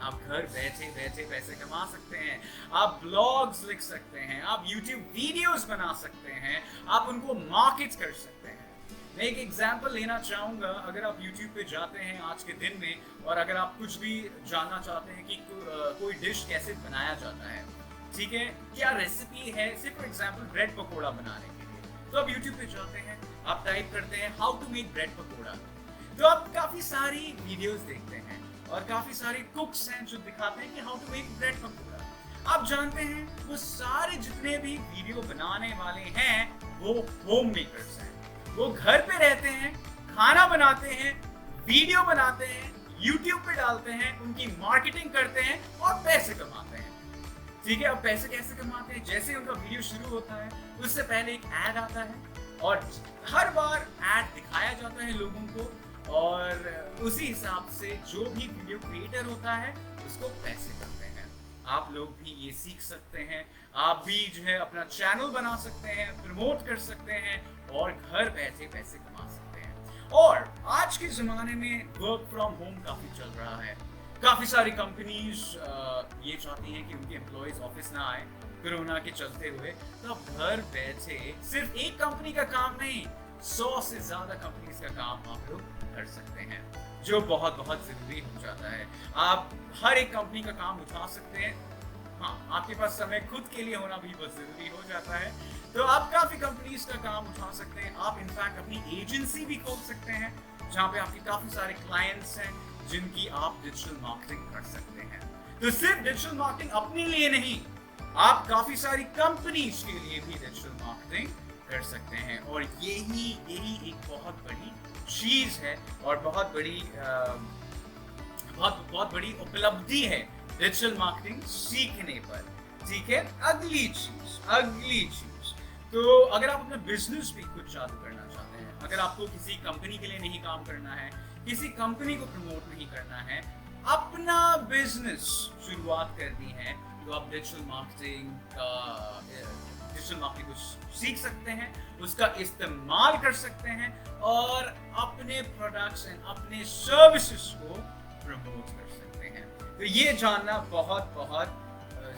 आप घर बैठे बैठे पैसे कमा सकते हैं, आप ब्लॉग्स लिख सकते हैं, आप YouTube वीडियोस बना सकते हैं, आप उनको मार्केट कर सकते हैं। मैं एक एग्जांपल लेना चाहूँगा। अगर आप YouTube पे जाते हैं आज के दिन में और अगर आप कुछ भी जानना चाहते हैं कि कोई डिश कैसे बनाया जाता है, ठीक है, क्या रेसिपी है, सिर्फ फॉर एग्जांपल ब्रेड पकौड़ा बनाने के लिए, तो आप YouTube पे जाते हैं, आप टाइप करते हैं how to make bread pakora, तो आप काफी सारी वीडियोस देखते हैं और काफी सारे कुक्स हैं जो दिखाते हैं कि how to make bread pakora. आप जानते हैं वो सारे जितने भी वीडियो बनाने वाले हैं वो होम मेकर्स हैं, वो घर पे रहते हैं, खाना बनाते हैं, वीडियो बनाते हैं, YouTube पे डालते हैं, उनकी मार्केटिंग करते हैं और पैसे कमाते हैं। ठीक है, अब पैसे कैसे कमाते हैं? जैसे उनका वीडियो शुरू होता है उससे पहले एक ऐड आता है और हर बार ऐड दिखाया जाता है लोगों को और उसी हिसाब से जो भी वीडियो क्रिएटर होता है उसको पैसे करते हैं। आप लोग भी ये सीख सकते हैं, आप भी जो है अपना चैनल बना सकते हैं, प्रमोट कर सकते हैं और घर बैठे पैसे कमा सकते हैं। और आज के जमाने में वर्क फ्रॉम होम काफी चल रहा है। काफी सारी कंपनीज ये चाहती हैं कि उनके एम्प्लॉयज ऑफिस ना आए कोरोना के चलते हुए, तो आप घर बैठे सिर्फ एक कंपनी का काम नहीं, 100 से ज्यादा कंपनीज का काम आप लोग कर सकते हैं, जो बहुत बहुत जरूरी हो जाता है। आप हर एक कंपनी का काम उठा सकते हैं। हाँ, आपके पास समय खुद के लिए होना भी बहुत जरूरी हो जाता है, तो आप काफी कंपनीज का काम उठा सकते हैं। आप इनफैक्ट अपनी एजेंसी भी खोल सकते हैं, जहाँ पे आपके काफी सारे क्लाइंट्स हैं जिनकी आप डिजिटल मार्केटिंग कर सकते हैं। तो सिर्फ डिजिटल मार्केटिंग अपने लिए नहीं, आप काफी सारी कंपनीज के लिए भी डिजिटल मार्केटिंग कर सकते हैं। और यही एक बहुत बड़ी चीज है और बहुत बड़ी उपलब्धि है डिजिटल मार्केटिंग सीखने पर। ठीक है, अगली चीज, तो अगर आप अपना बिजनेस भी कुछ चालू करना चाहते हैं, अगर आपको किसी कंपनी के लिए नहीं काम करना है, किसी कंपनी को प्रमोट नहीं करना है, अपना बिजनेस शुरुआत करनी है, तो आप डिजिटल मार्केटिंग को सीख सकते हैं, उसका इस्तेमाल कर सकते हैं और अपने प्रोडक्ट्स एंड अपने सर्विसेज को प्रमोट कर सकते हैं। तो ये जानना बहुत बहुत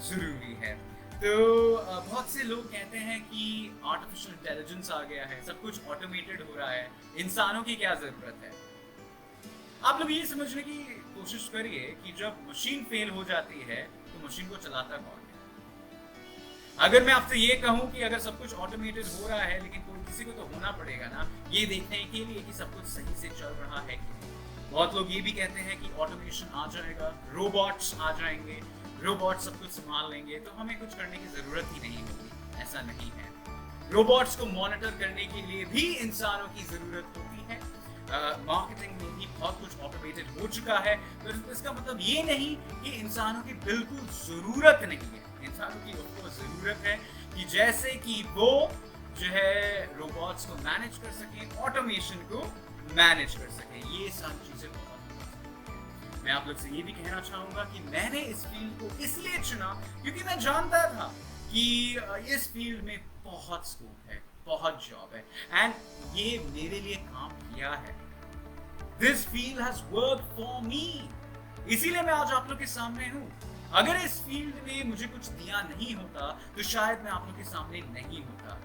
जरूरी है। तो बहुत से लोग कहते हैं कि आर्टिफिशियल इंटेलिजेंस आ गया है, सब कुछ ऑटोमेटेड हो रहा है, इंसानों की क्या जरूरत है। आप लोग ये समझने की कोशिश करिए कि जब मशीन फेल हो जाती है तो मशीन को चलाता कौन है। अगर मैं आपसे ये कहूं कि अगर सब कुछ ऑटोमेटेड हो रहा है, लेकिन कोई किसी को तो होना पड़ेगा ना, ये देखने के लिए कि सब कुछ सही से चल रहा है कि नहीं। बहुत लोग ये भी कहते हैं कि ऑटोमेशन आ जाएगा, रोबोट्स आ जाएंगे, रोबोट सब कुछ संभाल लेंगे, तो हमें कुछ करने की जरूरत ही नहीं होगी। ऐसा नहीं है। रोबोट्स को मॉनिटर करने के लिए भी इंसानों की जरूरत होती है। मार्केटिंग में भी बहुत कुछ ऑटोमेटेड हो चुका है, तो इसका मतलब ये नहीं कि इंसानों की बिल्कुल जरूरत नहीं है। इंसानों की आपको जरूरत है कि जैसे कि वो जो है रोबोट्स को मैनेज कर सके, ऑटोमेशन को मैनेज कर सके। ये सारी चीजें बहुत मैं आप लोग से ये भी कहना चाहूंगा कि मैंने इस फील्ड को इसलिए चुना क्योंकि मैं जानता था कि इस फील्ड में बहुत स्कोप है, बहुत जॉब है, एंड ये मेरे लिए काम किया है। This field has worked for me, इसीलिए मैं आज आप लोग के सामने हूँ। अगर इस फील्ड में मुझे कुछ दिया नहीं होता तो शायद मैं आप लोग के सामने नहीं होता।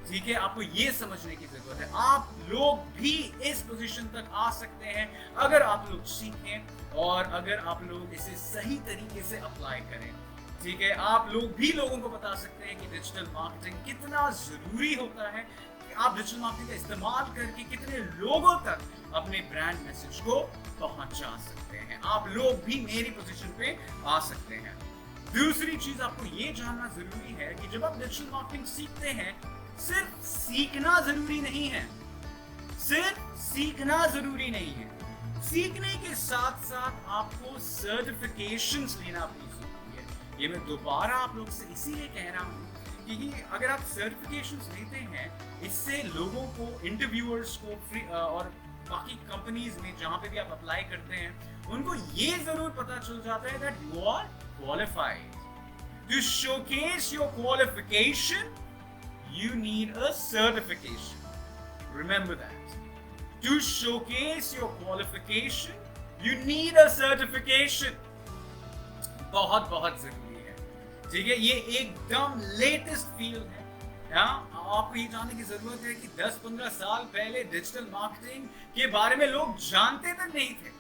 ठीक है, आपको ये समझने की जरूरत है, आप लोग भी इस पोजीशन तक आ सकते हैं अगर आप लोग सीखें और अगर आप लोग इसे सही तरीके से अप्लाई करें। ठीक है, आप लोग भी लोगों को बता सकते हैं कि डिजिटल मार्केटिंग कितना जरूरी होता है, कि आप डिजिटल मार्केटिंग का इस्तेमाल करके कितने लोगों तक अपने ब्रांड मैसेज को पहुंचा सकते हैं। आप लोग भी मेरी पोजीशन पे आ सकते हैं। दूसरी चीज आपको ये जानना जरूरी है कि जब आप डिजिटल मार्केटिंग सीखते हैं, सिर्फ सीखना जरूरी नहीं है, सिर्फ सीखना जरूरी नहीं है, सीखने के साथ साथ आपको सर्टिफिकेशंस लेना भी जरूरी है। ये मैं दोबारा आप लोग से इसीलिए कह रहा हूँ कि अगर आप सर्टिफिकेशंस लेते हैं, इससे लोगों को, इंटरव्यूअर्स को और बाकी कंपनीज में जहां पे भी आप अप्लाई करते हैं, उनको ये जरूर पता चल जाता है that you are qualified. To showcase your qualification you need a certification. Remember that. To showcase your qualification, you need a certification. बहुत बहुत जरूरी है। ठीक है, ये एकदम लेटेस्ट फील्ड है। आपको ये जानने की जरूरत है कि 10-15 साल पहले डिजिटल मार्केटिंग के बारे में लोग जानते तक नहीं थे,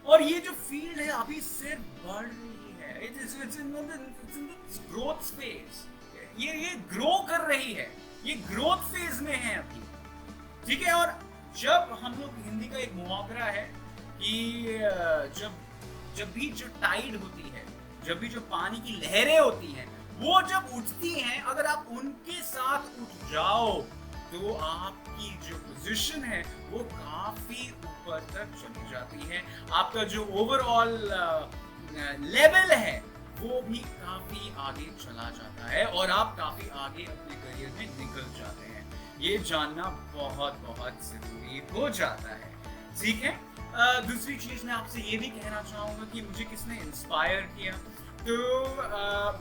और ये जो फील्ड है अभी सिर्फ बढ़ रही है। It's in the growth space. ये ग्रो कर रही है, ये ग्रोथ फेज में है अभी। ठीक है, और जब हम लोग, हिंदी का एक मुहावरा है कि जब भी जो टाइड होती है, जब भी जो पानी की लहरें होती हैं, वो जब उठती हैं, अगर आप उनके साथ उठ जाओ तो आपकी जो पोजीशन है वो काफी ऊपर तक चली जाती है। आपका जो ओवरऑल लेवल है वो भी काफी आगे चला जाता है और आप काफी आगे अपने करियर में निकल जाते हैं। ये जानना बहुत बहुत जरूरी हो जाता है। ठीक है, दूसरी चीज मैं आपसे ये भी कहना चाहूंगा कि मुझे किसने इंस्पायर किया, तो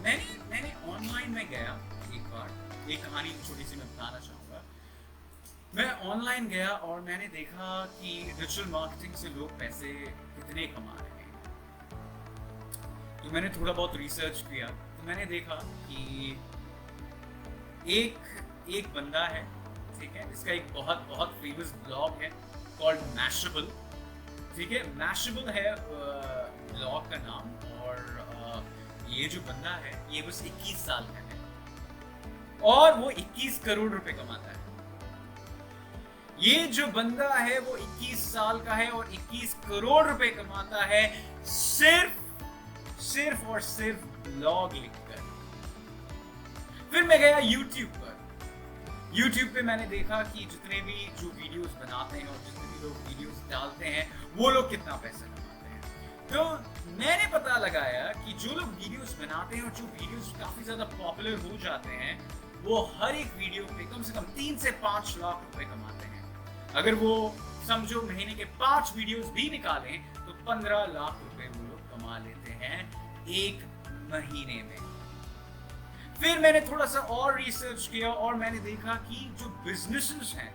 मैंने ऑनलाइन में गया एक बार, एक कहानी छोटी सी मैं बताना चाहूंगा। मैं ऑनलाइन गया और मैंने देखा कि डिजिटल मार्केटिंग से लोग पैसे कितने कमा रहे हैं। तो मैंने थोड़ा बहुत रिसर्च किया, तो मैंने देखा कि एक बंदा है ठीक है, इसका एक बहुत बहुत फेमस ब्लॉग है कॉल्ड मैशेबल, ठीक है, मैशेबल है ब्लॉग का नाम। और ये जो बंदा है ये बस 21 साल का है और वो 21 करोड़ रुपए कमाता है। ये जो बंदा है वो 21 साल का है और 21 करोड़ रुपए कमाता है सिर्फ और सिर्फ ब्लॉग लिखकर। फिर मैं गया YouTube पर। YouTube पे मैंने देखा कि जितने भी जो वीडियोस बनाते हैं और जितने भी लोग वीडियोस डालते हैं वो लोग कितना पैसा कमाते हैं। तो मैंने पता लगाया कि जो लोग वीडियोस बनाते हैं और जो वीडियोस काफी ज्यादा पॉपुलर हो जाते हैं वो हर एक वीडियो पे कम से कम 3 से 5 लाख रुपए कमाते हैं। अगर वो समझो महीने के 5 वीडियोस भी निकालें तो 15 लाख रुपए वो लोग कमा लेते हैं एक महीने में। फिर मैंने थोड़ा सा और रिसर्च किया और मैंने देखा कि जो बिजनेसेस हैं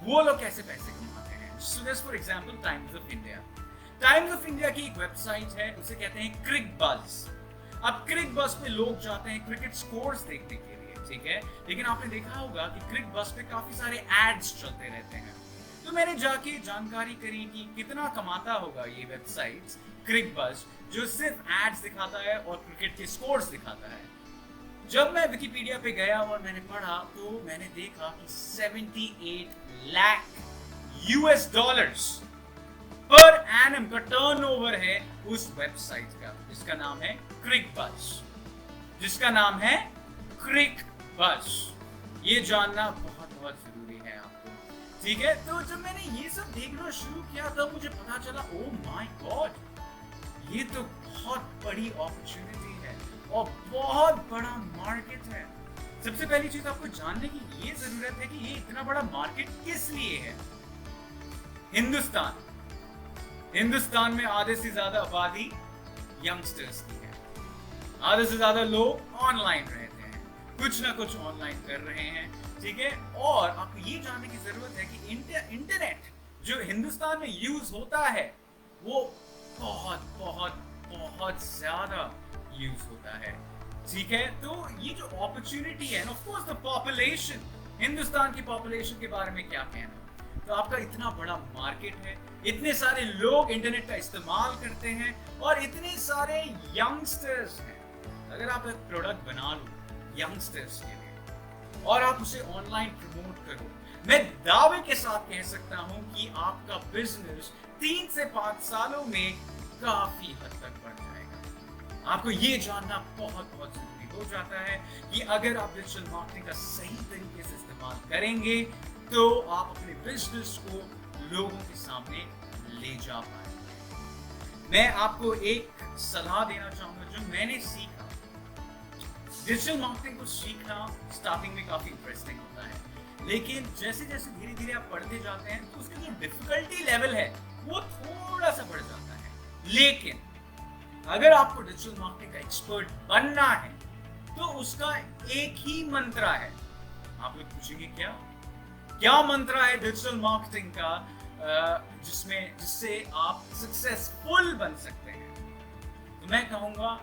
वो लोग कैसे पैसे कमाते हैं। So just for example times of India. Times of India की एक वेबसाइट है, उसे कहते हैं क्रिकबज़। अब क्रिकबज़ पे लोग जाते हैं क्रिकेट स्कोर्स देखने के लिए, ठीक है, लेकिन आपने देखा होगा कि क्रिकबज़ पे काफी सारे एड्स चलते रहते हैं। तो मैंने जाके जानकारी करी कि कितना कमाता होगा ये वेबसाइट क्रिकबज़ जो सिर्फ एड्स दिखाता है और क्रिकेट के स्कोर्स दिखाता है। जब मैं विकिपीडिया पे गया और मैंने पढ़ा तो मैंने देखा कि 78 लाख US$ पर एनम का टर्नओवर है उस वेबसाइट का, जिसका नाम है क्रिकबज़। ये जानना बहुत बहुत जरूरी है आपको, ठीक है। तो जब मैंने ये सब देखना शुरू किया तब मुझे पता चला, ओ माय गॉड, ये तो बहुत बड़ी अपॉर्चुनिटी है और बहुत बड़ा मार्केट है। सबसे पहली चीज आपको जानने की ये जरूरत है कि ये इतना बड़ा मार्केट किस लिए है। हिंदुस्तान में आधे से ज्यादा आबादी यंगस्टर्स की है, आधे से ज्यादा लोग ऑनलाइन रहते हैं, कुछ ना कुछ ऑनलाइन कर रहे हैं, ठीक है। और आपको ये जानने की जरूरत है कि इंटरनेट जो हिंदुस्तान में यूज होता है वो बहुत बहुत बहुत ज्यादा यूज होता है, ठीक है। तो ये जो अपॉर्चुनिटी है, of course the population, Hindustan की पॉपुलेशन के बारे में क्या कहना। तो आपका इतना बड़ा मार्केट है, इतने सारे लोग इंटरनेट का इस्तेमाल करते हैं और इतने सारे यंगस्टर्स हैं। अगर आप एक प्रोडक्ट बना लो यंगस्टर्स के लिए और आप उसे ऑनलाइन प्रमोट करो, मैं दावे के साथ कह सकता हूं कि आपका बिजनेस 3 से 5 सालों में काफी हद तक बढ़ जाएगा। आपको ये जानना बहुत बहुत जरूरी हो जाता है कि अगर आप डिजिटल मार्केटिंग का सही तरीके से इस्तेमाल करेंगे तो आप अपने बिजनेस को लोगों के सामने ले जा पाएंगे। मैं आपको एक सलाह देना चाहूंगा जो मैंने सीखा। डिजिटल मार्केटिंग को सीखना स्टार्टिंग में काफी इंटरेस्टिंग होता है, लेकिन जैसे जैसे धीरे धीरे आप पढ़ते जाते हैं तो उसका जो डिफिकल्टी लेवल है वो थोड़ा सा बढ़ जाता है। लेकिन अगर आपको डिजिटल मार्केटिंग का एक्सपर्ट बनना है तो उसका एक ही मंत्र है। आप लोग पूछेंगे क्या मंत्र है डिजिटल मार्केटिंग का जिससे आप सक्सेसफुल बन सकते हैं। तो मैं कहूंगा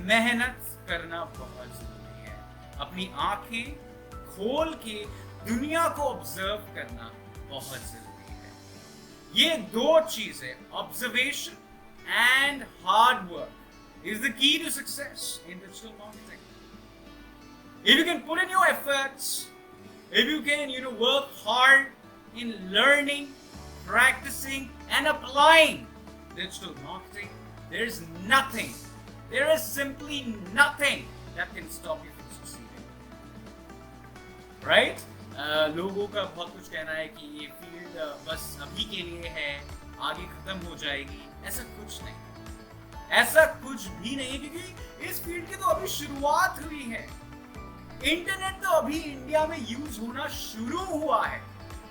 मेहनत करना बहुत जरूरी है। अपनी आंखें खोल के दुनिया को ऑब्जर्व करना बहुत जरूरी है। ये दो चीजें, observation and hard work, is the key to success in digital marketing. If you can put in your efforts, if you can, work hard in learning, practicing, and applying digital marketing, there is simply nothing that can stop you from succeeding. Right? लोगों का बहुत कुछ कहना है कि ये field बस अभी के लिए है, आगे खत्म हो जाएगी। ऐसा कुछ भी नहीं, क्योंकि इस फील्ड की तो अभी शुरुआत हुई है। इंटरनेट तो अभी इंडिया में यूज होना शुरू हुआ है।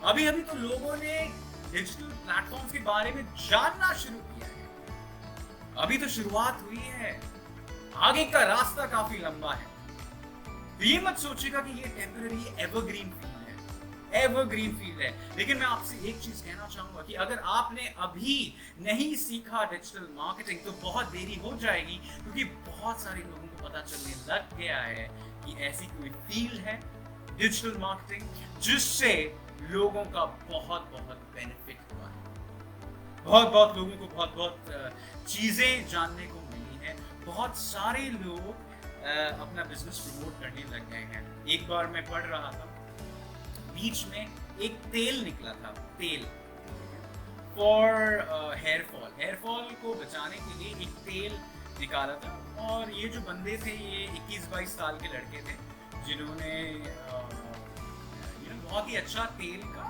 अभी तो लोगों ने डिजिटल प्लेटफॉर्म्स के बारे में जानना शुरू किया है। अभी तो शुरुआत हुई है, आगे का रास्ता काफी लंबा है। तो ये मत सोचिएगा कि ये टेम्पररी एवरग्रीन फील्ड है। लेकिन मैं आपसे एक चीज कहना चाहूंगा कि अगर आपने अभी नहीं सीखा डिजिटल मार्केटिंग तो बहुत देरी हो जाएगी, क्योंकि बहुत सारे लोगों को पता चलने लग गया है कि ऐसी कोई फील्ड है डिजिटल मार्केटिंग, जिससे लोगों का बहुत बहुत बेनिफिट हुआ है। बहुत बहुत लोगों को बहुत बहुत चीज़ें जानने को मिली हैं। बहुत सारे लोग अपना बिजनेस प्रमोट करने लग गए हैं। एक बार मैं पढ़ रहा था, बीच में एक तेल निकला था, तेल फॉर हेयर फॉल को बचाने के लिए एक तेल निकाला था। और ये जो बंदे थे, ये 21-22 साल के लड़के थे, जिन्होंने बहुत ही अच्छा तेल का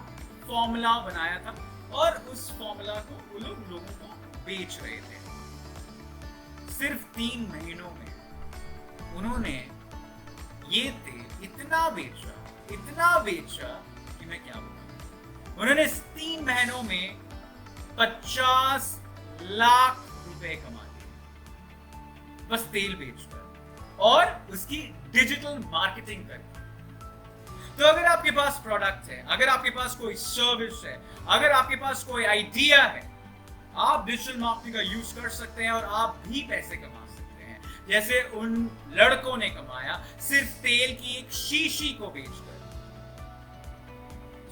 फॉर्मूला बनाया था और उस फॉर्मूला को वो लोगों को बेच रहे थे। सिर्फ 3 महीनों में उन्होंने ये तेल इतना बेचा कि मैं क्या बताऊं। उन्होंने 3 महीनों में 50 लाख रुपए कमा लिए, बस तेल बेचकर और उसकी डिजिटल मार्केटिंग करके। तो अगर आपके पास प्रोडक्ट है, अगर आपके पास कोई सर्विस है, अगर आपके पास कोई आइडिया है, आप डिजिटल मार्केटिंग का यूज कर सकते हैं और आप भी पैसे कमा सकते हैं, जैसे उन लड़कों ने कमाया सिर्फ तेल की एक शीशी को बेचकर।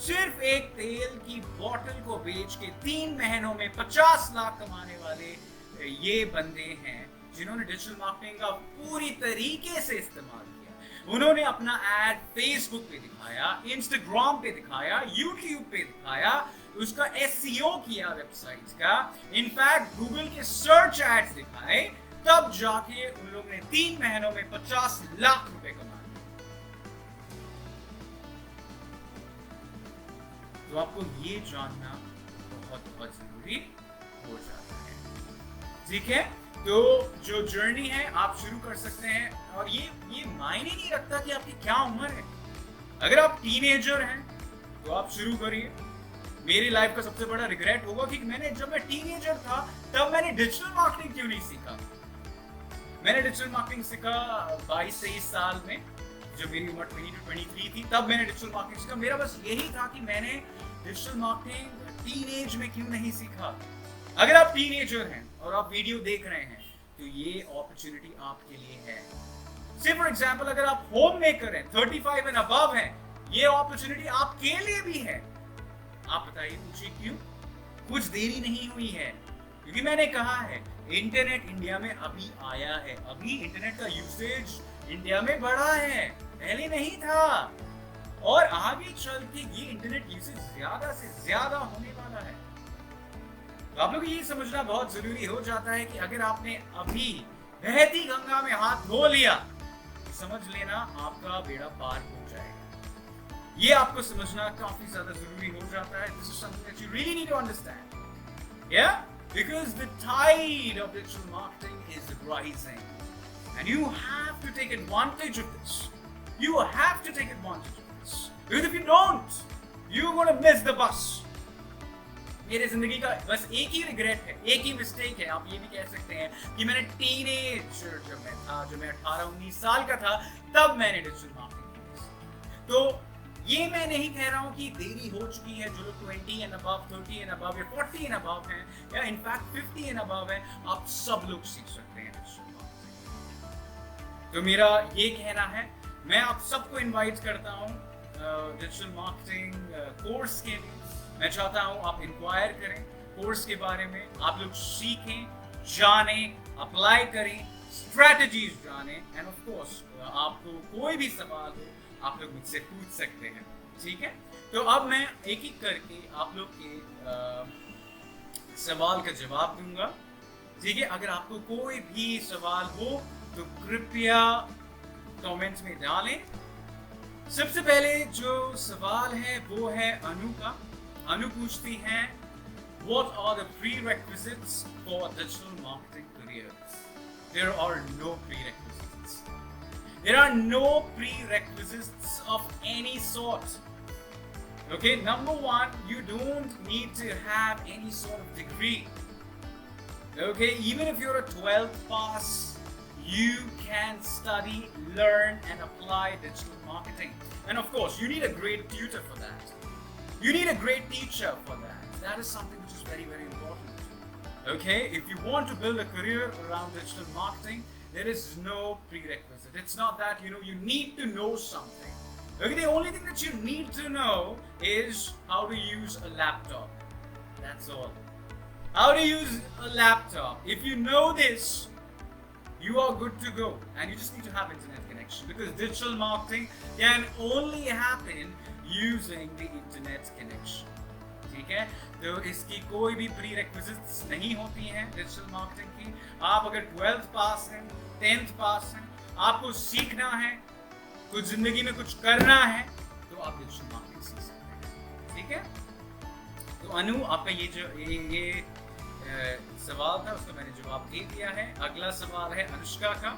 सिर्फ एक तेल की बोतल को बेच के 3 महीनों में 50 लाख कमाने वाले ये बंदे हैं, जिन्होंने डिजिटल मार्केटिंग का पूरी तरीके से इस्तेमाल किया। उन्होंने अपना एड फेसबुक पे दिखाया, इंस्टाग्राम पे दिखाया, यूट्यूब पे दिखाया, उसका एसईओ किया वेबसाइट का, इनफैक्ट गूगल के सर्च एड्स दिखाए, तब जाके उन लोगों ने 3 महीनों में 50 लाख रुपए कमाए। तो आपको ये जानना बहुत बहुत जरूरी हो जाता है, ठीक है। तो जो जर्नी है आप शुरू कर सकते हैं, और ये मायने नहीं रखता कि आपकी क्या उम्र है। अगर आप टीनेजर हैं तो आप शुरू करिए। मेरी लाइफ का सबसे बड़ा रिग्रेट होगा कि जब मैं टीनेजर था तब मैंने डिजिटल मार्केटिंग क्यों नहीं सीखा। मैंने डिजिटल मार्केटिंग सीखा 22-23 साल में, जब मेरी उम्र 20-23 थी, तब मैंने डिजिटल मार्केटिंग सीखा। मेरा बस यही था कि मैंने डिजिटल मार्केटिंग टीनेज में क्यों नहीं सीखा। अगर आप टीनेजर हैं और आप वीडियो देख रहे हैं तो ये अपॉर्चुनिटी आपके लिए है। से फॉर एग्जांपल, अगर आप होम मेकर हैं, 35 एंड अबव हैं, ये अपॉर्चुनिटी आपके लिए भी है। आप बताइए मुझे क्यों? कुछ देरी नहीं हुई है, क्योंकि मैंने कहा है इंटरनेट इंडिया में अभी आया है, अभी इंटरनेट का यूसेज इंडिया में बढ़ा है, पहले नहीं था। और आगे चल के ये इंटरनेट यूसेज ज्यादा से ज्यादा होने वाला है। तो आप लोग ये समझना बहुत जरूरी हो जाता है कि अगर आपने अभी बहती गंगा में हाथ धो लिया तो समझ लेना आपका बेड़ा पार हो जाएगा। ये आपको समझना काफी ज्यादा जरूरी हो जाता है। This is something that you really need to understand, या because the tide of digital marketing is rising and you have to take advantage of this. You have to take advantage of this, because if you don't, you are gonna miss the bus. मेरे जिंदगी का बस एक ही regret है, एक ही mistake है, आप ये भी कह सकते हैं कि मैंने टीनेजर जब मैं 18-19 साल का था, तब मैंने डिजिटल मार्केटिंग की। तो ये मैं नहीं कह रहा हूँ कि देरी हो चुकी है। जो लोग 20 एंड अबव, 30 एंड अबव या 40 एंड अबव हैं, या इनफैक्ट 50 एंड अबव हैं, आप सब लोग सीख सकते हैं डिजिटल मार्केटिंग। तो मेरा ये कहना है, मैं आप सबको इन्वाइट करता हूँ डिजिटल मार्केटिंग कोर्स के लिए। मैं चाहता हूं आप इंक्वायर करें कोर्स के बारे में, आप लोग सीखें, जानें, अप्लाई करें, स्ट्रेटजीज जानें, एंड ऑफ कोर्स आपको कोई भी सवाल हो आप लोग मुझसे पूछ सकते हैं, ठीक है। तो अब मैं एक एक करके आप लोग के सवाल का जवाब दूंगा, ठीक है। अगर आपको कोई भी सवाल हो तो कृपया कमेंट्स में डालें। सबसे पहले जो सवाल है वो है अनु का। अनु पूछती हैं, what are the prerequisites for a digital marketing career? There are no prerequisites. There are no prerequisites of any sort. Okay, number one, you don't need to have any sort of degree. Okay, even if you're a 12th pass, you can study, learn, and apply digital marketing. And of course, you need a great tutor for that. You need a great teacher for that. That is something which is very, very important. Okay, if you want to build a career around digital marketing, there is no prerequisite. It's not that, you need to know something. Okay, the only thing that you need to know is how to use a laptop. That's all. How to use a laptop. If you know this, you are good to go, and you just need to have internet connection, because digital marketing can only happen using the internet connection. ठीक है, तो इसकी कोई भी pre requisites नहीं होती हैं digital marketing की. आप अगर 12th पास हैं, 10th पास हैं, आपको सीखना है, कुछ जिंदगी में कुछ करना है, तो आप डिजिटल मार्केटिंग सीख सकते हैं. ठीक है, तो अनु, आपका ये जो ये सवाल था उसका मैंने जवाब दे दिया है. अगला सवाल है अनुष्का का.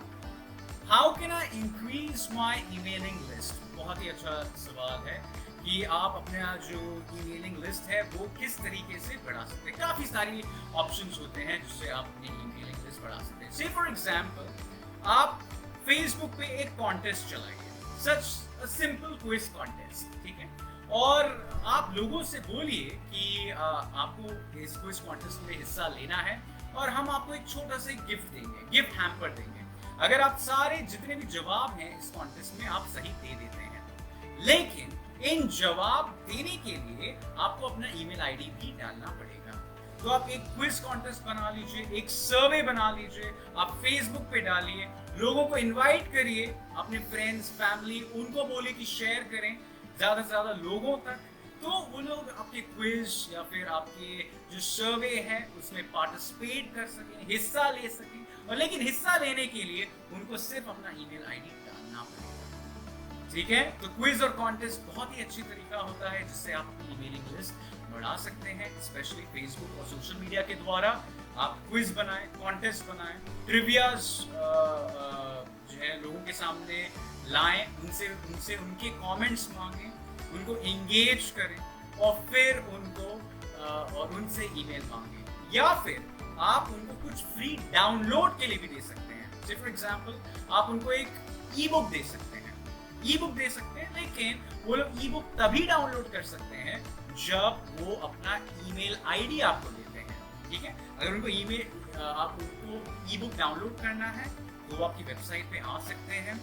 How can I increase my emailing list. बहुत ही अच्छा सवाल है कि आप अपना जो ईमेलिंग लिस्ट है वो किस तरीके से बढ़ा सकते हैं. काफी सारी ऑप्शंस होते हैं जिससे आप अपनी ईमेलिंग लिस्ट बढ़ा सकते हैं. से फॉर एग्जांपल, आप फेसबुक पे एक कॉन्टेस्ट चलाइए, सच सिंपल क्विज कॉन्टेस्ट. ठीक है, और आप लोगों से बोलिए कि आपको इस क्विज कॉन्टेस्ट में हिस्सा लेना है और हम आपको एक छोटा सा गिफ्ट देंगे, गिफ्ट हैम्पर देंगे, अगर आप सारे जितने भी जवाब हैं इस कॉन्टेस्ट में आप सही दे देते हैं. लेकिन इन जवाब देने के लिए आपको अपना ईमेल आईडी भी डालना पड़ेगा. तो आप एक क्विज कॉन्टेस्ट बना लीजिए, एक सर्वे बना लीजिए, आप फेसबुक पे डालिए, लोगों को इनवाइट करिए, अपने फ्रेंड्स, फैमिली, उनको बोलिए कि शेयर करें ज्यादा से ज्यादा लोगों तक, तो वो लोग आपके क्विज या फिर आपके जो सर्वे है उसमें पार्टिसिपेट कर सकें, हिस्सा ले सकें. और लेकिन हिस्सा लेने के लिए उनको सिर्फ अपना ईमेल आईडी डालना पड़ेगा. ठीक है, तो क्विज और कॉन्टेस्ट बहुत ही अच्छी तरीका होता है जिससे आप अपनी ईमेलिंग लिस्ट बढ़ा सकते हैं. स्पेशली फेसबुक और सोशल मीडिया के द्वारा आप क्विज बनाएं, कॉन्टेस्ट बनाएं, ट्रिवियाज जो है लोगों के सामने लाएं, उनसे उनके कमेंट्स मांगें, उनको एंगेज करें और फिर उनको और उनसे ईमेल मांगें. या फिर आप उनको कुछ फ्री डाउनलोड के लिए भी दे सकते हैं. जैसे फॉर एग्जांपल, आप उनको एक ई बुक दे सकते हैं, लेकिन वो लोग ई बुक तभी डाउनलोड कर सकते हैं जब वो अपना ईमेल आईडी आपको देते हैं. ठीक है, अगर उनको आप उनको ई बुक डाउनलोड करना है तो वो आपकी वेबसाइट पे आ सकते हैं.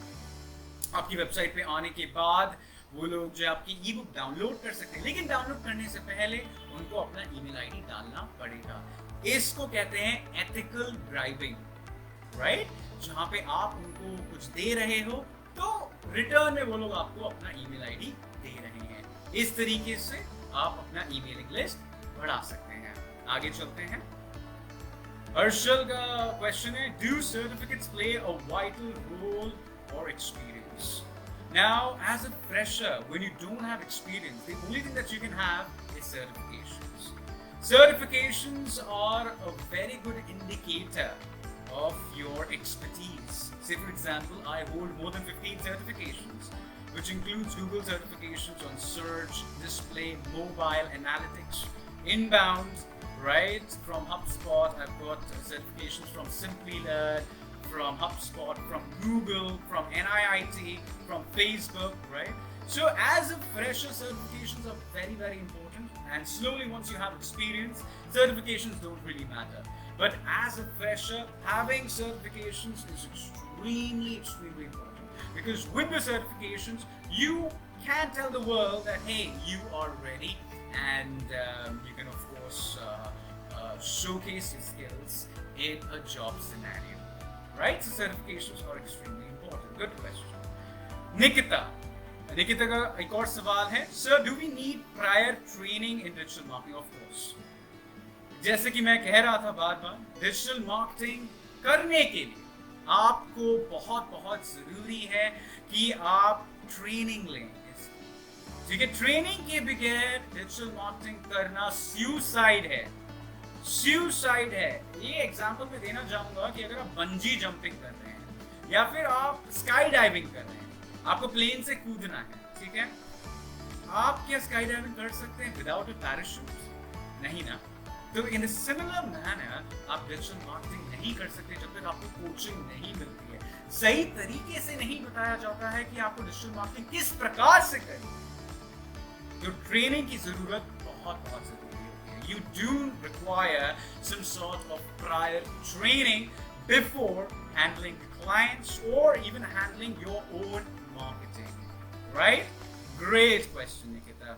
आपकी वेबसाइट पे आने के बाद वो लोग जो आपकी ई बुक डाउनलोड कर सकते हैं, लेकिन डाउनलोड करने से पहले उनको अपना ईमेल आईडी डालना पड़ेगा. इसको कहते हैं एथिकल ब्राइबिंग, राइट, जहां पे आप उनको कुछ दे रहे हो तो रिटर्न में वो लोग आपको अपना ईमेल आईडी दे रहे हैं. इस तरीके से आप अपना ईमेलिंग लिस्ट बढ़ा सकते हैं. आगे चलते हैं. हर्षल का क्वेश्चन है, do certificates play a vital role और experience. Now, as a fresher, when you don't have experience, the only thing that you can have is certifications. Certifications are a very good indicator of your expertise. Say for example, I hold more than 15 certifications, which includes Google certifications on search, display, mobile, analytics, inbound, right? From HubSpot, I've got certifications from SimplyLearn, from HubSpot, from Google, from NIIT, from Facebook, right? So as a fresher, certifications are very, very important, and slowly once you have experience, certifications don't really matter. But as a fresher, having certifications is extremely important, because with the certifications, you can tell the world that, hey, you are ready, and you can of course showcase your skills in a job scenario. Right? So certifications are extremely important. Good question. Nikita का एक और सवाल है, Sir, do we need prior training in digital marketing? Of course. जैसे कि मैं कह रहा था बार-बार, डिजिटल मार्केटिंग करने के लिए आपको बहुत जरूरी है कि आप ट्रेनिंग लें. ठीक है, ट्रेनिंग के बगैर डिजिटल मार्केटिंग करना सुसाइड है. ये एग्जांपल मैं देना चाहूंगा कि अगर आप बंजी जंपिंग कर रहे हैं या फिर आप स्काई डाइविंग कर रहे हैं, आपको प्लेन से कूदना है. ठीक है, आप क्या स्काई डाइविंग कर सकते हैं विदाउट अ पैराशूट? नहीं ना. तो इन सिमिलर मैनर आप डिजिटल मार्केटिंग नहीं कर सकते जब तक आपको कोचिंग नहीं मिलती है, सही तरीके से नहीं बताया जाता है कि आपको डिजिटल मार्केटिंग किस प्रकार से करें. तो ट्रेनिंग की जरूरत बहुत जरूरी है. You do require some sort of prior training before handling the clients or even handling your own marketing, right? Great question, Nikita.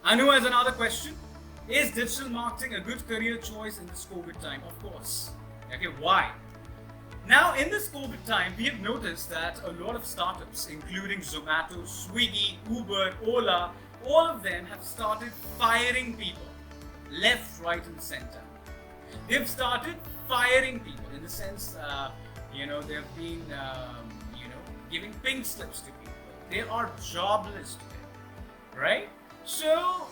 Anu has another question. Is digital marketing a good career choice in this COVID time? Of course. Okay, why? Now, in this COVID time, we have noticed that a lot of startups, including Zomato, Swiggy, Uber, Ola, all of them have started firing people left, right, and center. They've started firing people in the sense, they've been, giving pink slips to people. They are jobless today, right? So,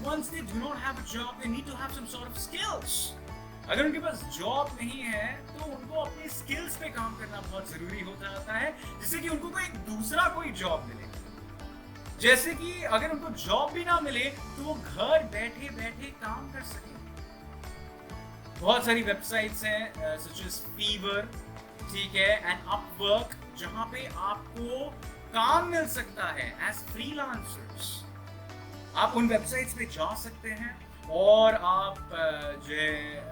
once they do not have a job, they need to have some sort of skills. अगर उनके पास job नहीं है तो उनको अपने skills पे काम करना बहुत जरूरी होता जाता है जिससे कि उनको कोई दूसरा कोई जॉब मिले. जैसे कि अगर उनको जॉब भी ना मिले तो वो घर बैठे बैठे काम कर सके. बहुत सारी वेबसाइट्स हैं सच एज फीवर, ठीक है, एंड अपवर्क, जहां पे आपको काम मिल सकता है एज फ्रीलांसर्स. आप उन वेबसाइट्स पे जा सकते हैं और आप जो है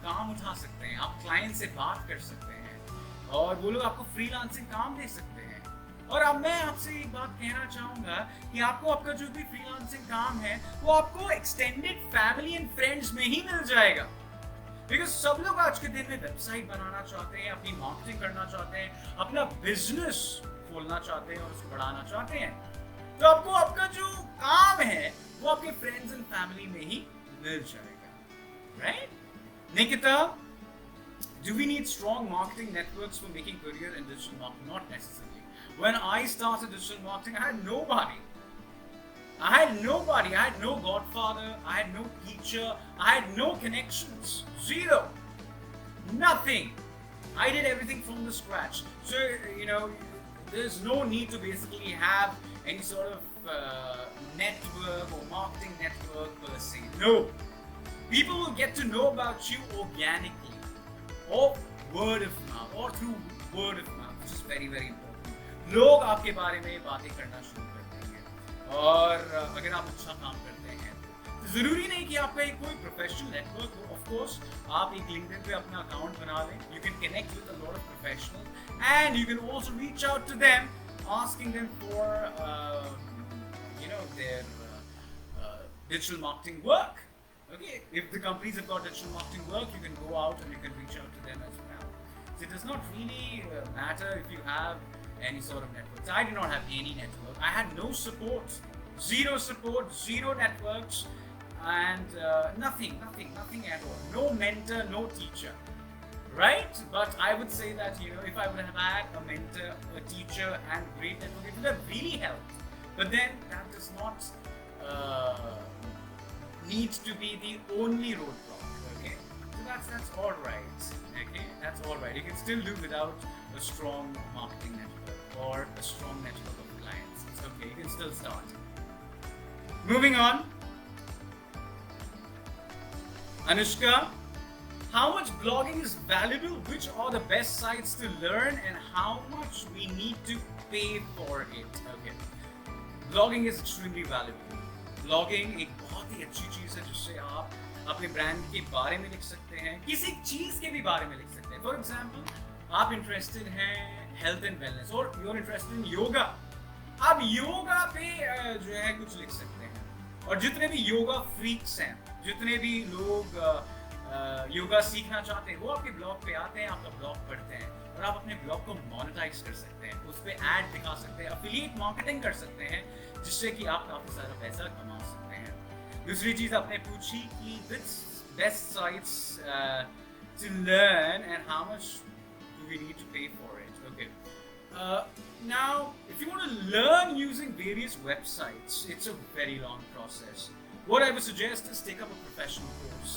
काम उठा सकते हैं. आप क्लाइंट से बात कर सकते हैं और वो लोग आपको फ्रीलांसिंग काम दे सकते हैं. और अब मैं आपसे एक बात कहना चाहूंगा कि आपको आपका जो भी फ्रीलांसिंग काम है वो आपको एक्सटेंडेड फैमिली एंड फ्रेंड्स में ही मिल जाएगा. बिकॉज सब लोग आज के दिन में वेबसाइट बनाना चाहते हैं, अपनी मार्केटिंग करना चाहते हैं, अपना बिजनेस खोलना चाहते हैं और उसको बढ़ाना चाहते हैं. तो आपको आपका जो काम है वो आपके फ्रेंड्स एंड फैमिली में ही मिल जाएगा. Right? Nikita, do we need strong marketing networks for making career in digital marketing? Not necessarily. When I started digital marketing, I had nobody. I had no godfather. I had no teacher. I had no connections. Zero. Nothing. I did everything from the scratch. So, there's no need to basically have any sort of network or marketing network per se. No. People will get to know about you organically, or word of mouth, or through word of mouth, which is very, very important. लोग आपके बारे में बातें करना शुरू कर देंगे और अगर आप अच्छा काम करते हैं तो जरूरी नहीं कि आपका एक कोई प्रोफेशनल नेटवर्क हो. ऑफ कोर्स आप एक लिंक्डइन पे अपना अकाउंट बना लें. You can connect with a lot of professional and you can also reach out to them asking them for their digital marketing work. Okay, if the companies have got digital marketing work, you can go out and you can reach out to them as well. So it does not really matter if you have any sort of networks. I did not have any network. I had no support, zero networks, and nothing at all. No mentor, no teacher. Right? But I would say that, if I would have had a mentor, a teacher, and great network, it would have really helped. But then that does not needs to be the only roadblock. Okay, so that's all right. Okay, that's all right. You can still do without a strong marketing network or a strong network of clients. It's okay. You can still start. Moving on. Anushka, how much blogging is valuable? Which are the best sites to learn, and how much we need to pay for it? Okay, blogging is extremely valuable. Blogging एक बहुत ही अच्छी चीज है जिससे आप अपने brand के बारे में लिख सकते हैं, किसी चीज के भी बारे में लिख सकते हैं. फॉर एग्जाम्पल आप इंटरेस्टेड हैं हेल्थ एंड वेलनेस और you are interested in yoga. आप योगा पे जो है कुछ लिख सकते हैं. और जितने भी योगा फ्रीक्स हैं, जितने भी लोग योगा सीखना चाहते हैं, वो आपके ब्लॉग पे आते हैं, आपका ब्लॉग पढ़ते हैं और आप अपने ब्लॉग को मोनेटाइज कर सकते हैं, उस पर एड दिखा सकते हैं, एफिलिएट मार्केटिंग कर सकते हैं जिससे कि आप काफी सारा पैसा कमा सकते हैं. दूसरी चीज आपने पूछी कि best sites to learn and how much do we need to pay for it. Okay. Now, if you want to learn using various websites, it's a very long process. What I would suggest is take up a professional course.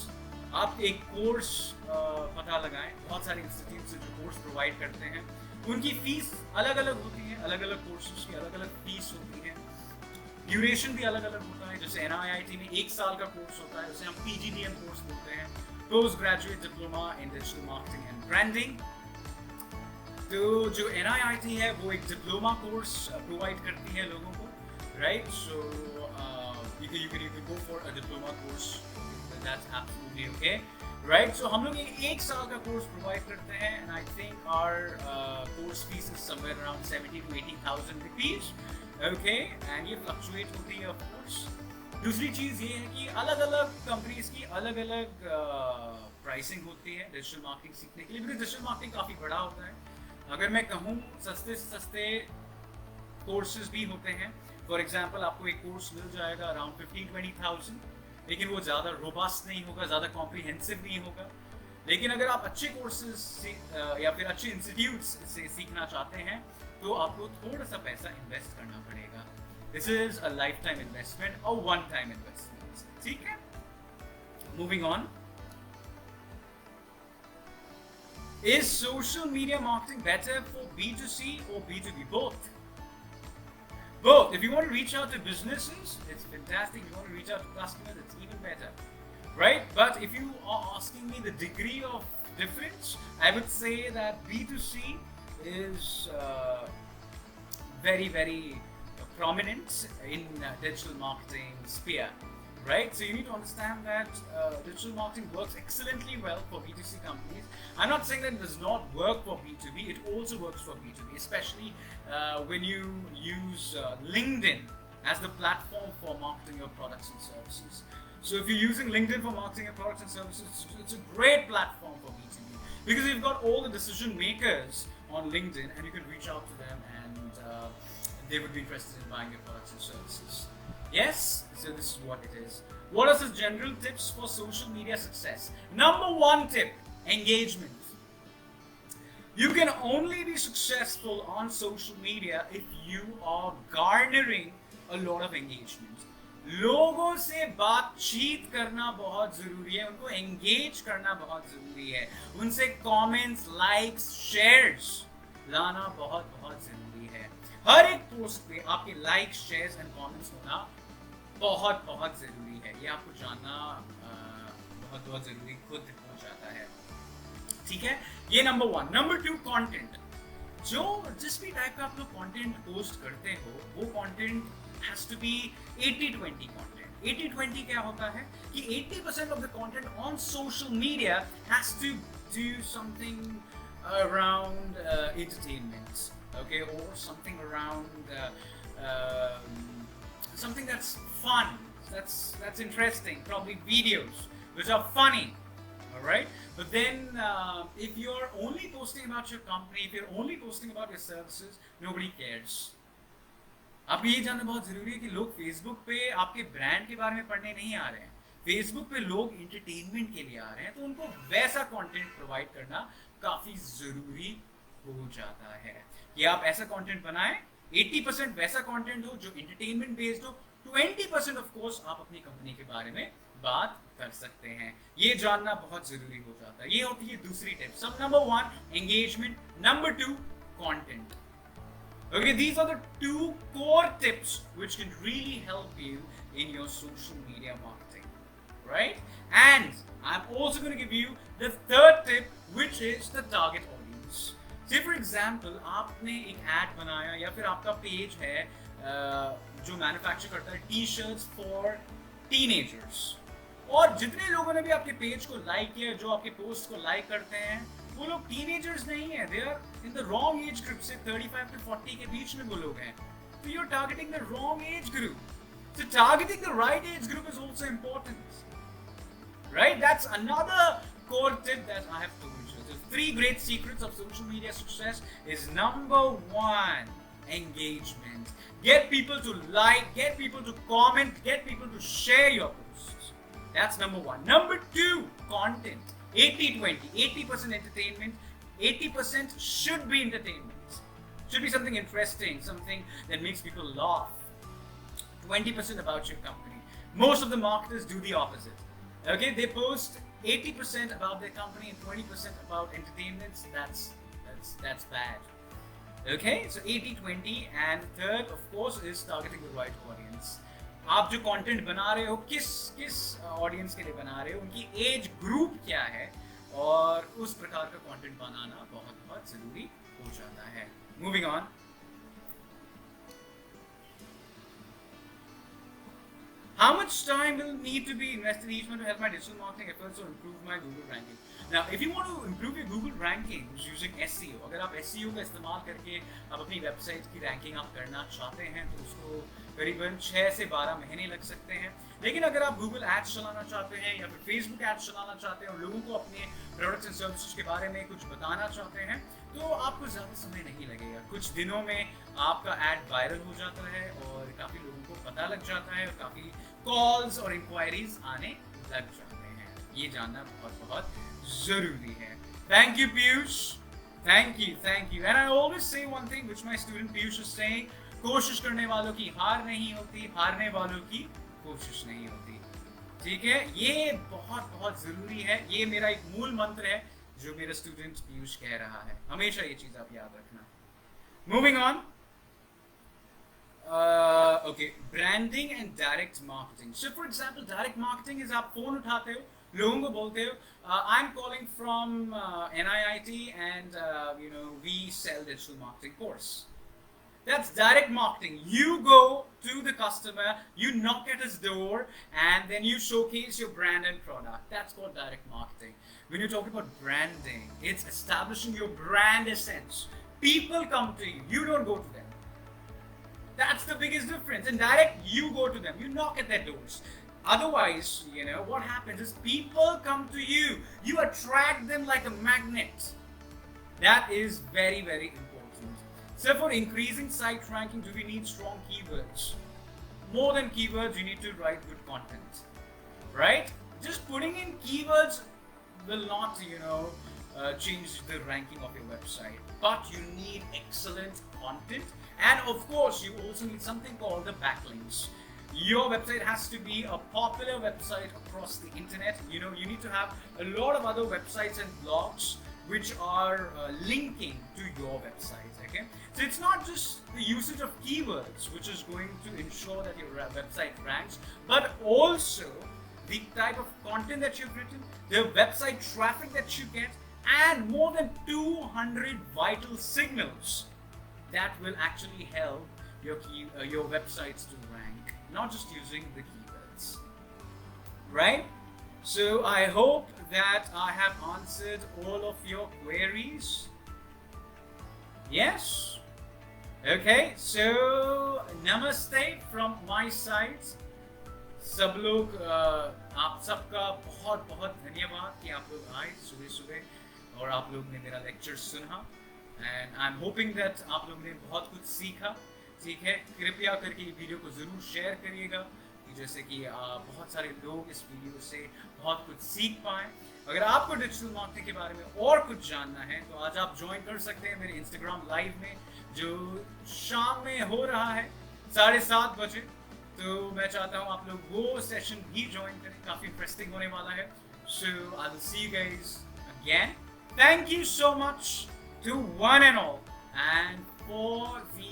आप एक course पता लगाएं. बहुत सारे institute से जो course provide करते हैं उनकी फीस अलग अलग होती है. अलग अलग कोर्सेज की अलग अलग फीस होती है. ड्यूरेशन भी अलग अलग होता है. जैसे NIIT में 1 साल का कोर्स होता है, उसे हम PGDM कोर्स बोलते हैं, post graduate diploma in digital marketing and branding. तो जो NIIT है वो एक डिप्लोमा कोर्स प्रोवाइड करती है लोगों को. Right? So you can go for a diploma course with that's absolutely okay, right? So हम लोग एक साल का कोर्स प्रोवाइड करते हैं, and I think our course fees is somewhere around 70 to 80,000 rupees, okay? And ये fluctuate होती है of course. दूसरी चीज़ ये है कि अलग अलग कंपनीज की अलग अलग प्राइसिंग होती है डिजिटल मार्केटिंग सीखने के लिए, बिकॉज डिजिटल मार्केटिंग काफ़ी बड़ा होता है। अगर मैं कहूँ सस्ते से सस्ते कोर्सेज भी होते हैं, फॉर एग्जांपल आपको एक कोर्स मिल जाएगा अराउंड 15-20,000, लेकिन वो ज़्यादा रोबस्ट नहीं होगा, ज़्यादा कॉम्प्रिहेंसिव नहीं होगा। लेकिन अगर आप अच्छे कोर्सेज या फिर अच्छे इंस्टीट्यूट्स से सीखना चाहते हैं तो आपको थोड़ा सा पैसा इन्वेस्ट करना पड़ेगा। This is a life time investment और वन टाइम इन्वेस्टमेंट, ठीक है? Moving on, is social media marketing better for B2C or B2B? Both. Both. If you want to reach out to businesses, it's fantastic. If you want to reach out to customers, it's even better, right? But if you are asking me the degree of difference, I would say that B2C is very, very prominent in digital marketing sphere, right? So you need to understand that digital marketing works excellently well for B2C companies. I'm not saying that it does not work for B2B, it also works for B2B, especially when you use LinkedIn as the platform for marketing your products and services. So if you're using LinkedIn for marketing your products and services, it's a great platform for B2B because you've got all the decision makers on LinkedIn and you can reach out to them and they would be interested in buying your products and services. Yes, so this is what it is. What are some general tips for social media success? Number one tip, engagement. You can only be successful on social media if you are garnering a lot of engagement. लोगों से बातचीत करना बहुत जरूरी है, उनको engage करना बहुत जरूरी है, उनसे कमेंट्स, लाइक्स, शेयर्स लाना बहुत बहुत जरूरी है। हर एक पोस्ट पे आपके लाइक्स, शेयर्स एंड कमेंट्स होना बहुत बहुत जरूरी है, ये आपको जानना बहुत बहुत जरूरी खुद हो जाता है, ठीक है? ये number one. Number two, content. जो जिस भी टाइप का आप लोग कंटेंट पोस्ट करते हो वो content has to be 80-20 content. 80-20 क्या होता है कि 80% of the content on social media has to do something around entertainment, okay, or something around something that's fun, that's interesting, probably videos which are funny, all right? But then if you're only posting about your company, if you're only posting about your services, nobody cares. अब ये जानना बहुत जरूरी है कि लोग Facebook पे आपके ब्रांड के बारे में पढ़ने नहीं आ रहे हैं, फेसबुक पे लोग एंटरटेनमेंट के लिए आ रहे हैं, तो उनको वैसा कंटेंट प्रोवाइड करना काफी जरूरी हो जाता है कि आप ऐसा कंटेंट बनाएं, 80% वैसा कंटेंट हो जो एंटरटेनमेंट बेस्ड हो, 20% ऑफ कोर्स आप अपनी कंपनी के बारे में बात कर सकते हैं। ये जानना बहुत जरूरी हो जाता है। ये होती है दूसरी टिप। सब number one, engagement, number two, content. Okay, these are the two core tips which can really help you in your social media marketing, right? And I'm also going to give you the third tip, which is the target audience. Say for example, आपने एक ad बनाया या फिर आपका page है जो manufacture करता है टी-शर्ट्स फॉर टीनेजर्स, और जितने लोगों ने भी आपके पेज को लाइक किया, जो आपके पोस्ट को लाइक करते हैं, वो लोग टीनेजर्स नहीं है, they are in the wrong age group, say 35 to 40 के बीच में वो लोग हैं, तो you are targeting the wrong age group. So targeting the right age group is also important, right? That's another core tip that I have told you. The 3 great secrets of social media success is number 1, engagement. Get people to like, get people to comment, get people to share your posts. That's number 1. Number 2, content. 80-20, 80% entertainment, 80% should be entertainment. Should be something interesting, something that makes people laugh. 20% about your company. Most of the marketers do the opposite. Okay, they post 80% about their company and 20% about entertainment. That's bad. Okay, so 80-20, and third, of course, is targeting the right audience. आप जो content बना रहे हो किस audience के लिए बना रहे हो, उनकी एज ग्रुप क्या है, और उस प्रकार का कंटेंट बनाना बहुत बहुत जरूरी हो जाता है। Moving on, How much time will need to be invested each month to help my digital marketing efforts or improve my Google ranking? Now, if you want to improve your Google rankings using SEO, अगर आप SEO का इस्तेमाल करके आप अपनी website की ranking आप करना चाहते हैं तो उसको करीबन 6 से 12 महीने लग सकते हैं। लेकिन अगर आप Google एड्स चलाना चाहते हैं या फिर Facebook एड्स चलाना चाहते हैं और लोगों को अपने प्रोडक्ट्स एंड सर्विसेज के बारे में कुछ बताना चाहते हैं तो आपको ज़्यादा समय नहीं लगेगा। कुछ दिनों में आपका एड वायरल हो जाता है और काफ़ी लोगों को पता लग जाता है और काफ़ी कॉल्स और इंक्वायरीज आने लग जाते हैं। ये जानना बहुत बहुत ज़रूरी है। Thank you Piyush, thank you and I always say one thing which my student Piyush is saying, कोशिश करने वालों की हार नहीं होती, हारने वालों की कोशिश नहीं होती। ठीक है, ये बहुत बहुत ज़रूरी है। ये मेरा एक मूल मंत्र है जो मेरा स्टूडेंट पीयूष कह रहा है। हमेशा ये चीज़ आप याद रखना। Moving on, okay, branding and direct marketing. So for example, direct marketing is आप फोन उठाते हो, लोगों को बोलते हो, I'm calling from NIIT and we sell digital marketing course. That's direct marketing. You go to the customer, you knock at his door, and then you showcase your brand and product. That's called direct marketing. When you talk about branding, it's establishing your brand essence. People come to you, you don't go to them. That's the biggest difference. In direct, you go to them, you knock at their doors. Otherwise, what happens is people come to you, you attract them like a magnet. That is very, very important. So for increasing site ranking, do we need strong keywords? More than keywords, you need to write good content, right? Just putting in keywords will not, change the ranking of your website. But you need excellent content. And of course, you also need something called the backlinks. Your website has to be a popular website across the internet. You need to have a lot of other websites and blogs which are linking to your website. Okay, so it's not just the usage of keywords which is going to ensure that your website ranks, but also the type of content that you've written, the website traffic that you get, and more than 200 vital signals that will actually help your websites to rank, not just using the keywords, right? So I hope that I have answered all of your queries. Yes? Okay, so namaste from my side. सब लोग आप सबका बहुत बहुत धन्यवाद कि आप लोग आए सुबह सुबह और आप लोग ने मेरा लेक्चर सुना and I am hoping that आप लोग ने बहुत कुछ सीखा। ठीक है, कृपया करके ये वीडियो को ज़रूर शेयर करिएगा कि जैसे कि बहुत सारे लोग इस वीडियो से बहुत कुछ सीख पाएँ। अगर आपको डिजिटल मार्केटिंग के बारे में और कुछ जानना है तो आज आप ज्वाइन कर सकते हैं मेरे इंस्टाग्राम लाइव में जो शाम में हो रहा है 7:30 बजे। तो मैं चाहता हूँ आप लोग वो सेशन भी ज्वाइन करें, काफ़ी इंटरेस्टिंग होने वाला है। So I will see you guys again. Thank you so much to one and all and for the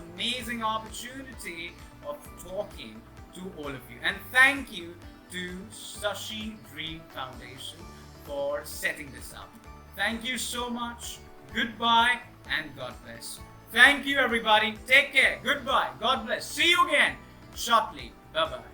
amazing opportunity of talking to all of you, and thank you to Sashi Dream Foundation for setting this up. Thank you so much. Goodbye and God bless. Thank you everybody. Take care. Goodbye. God bless. See you again shortly. Bye bye.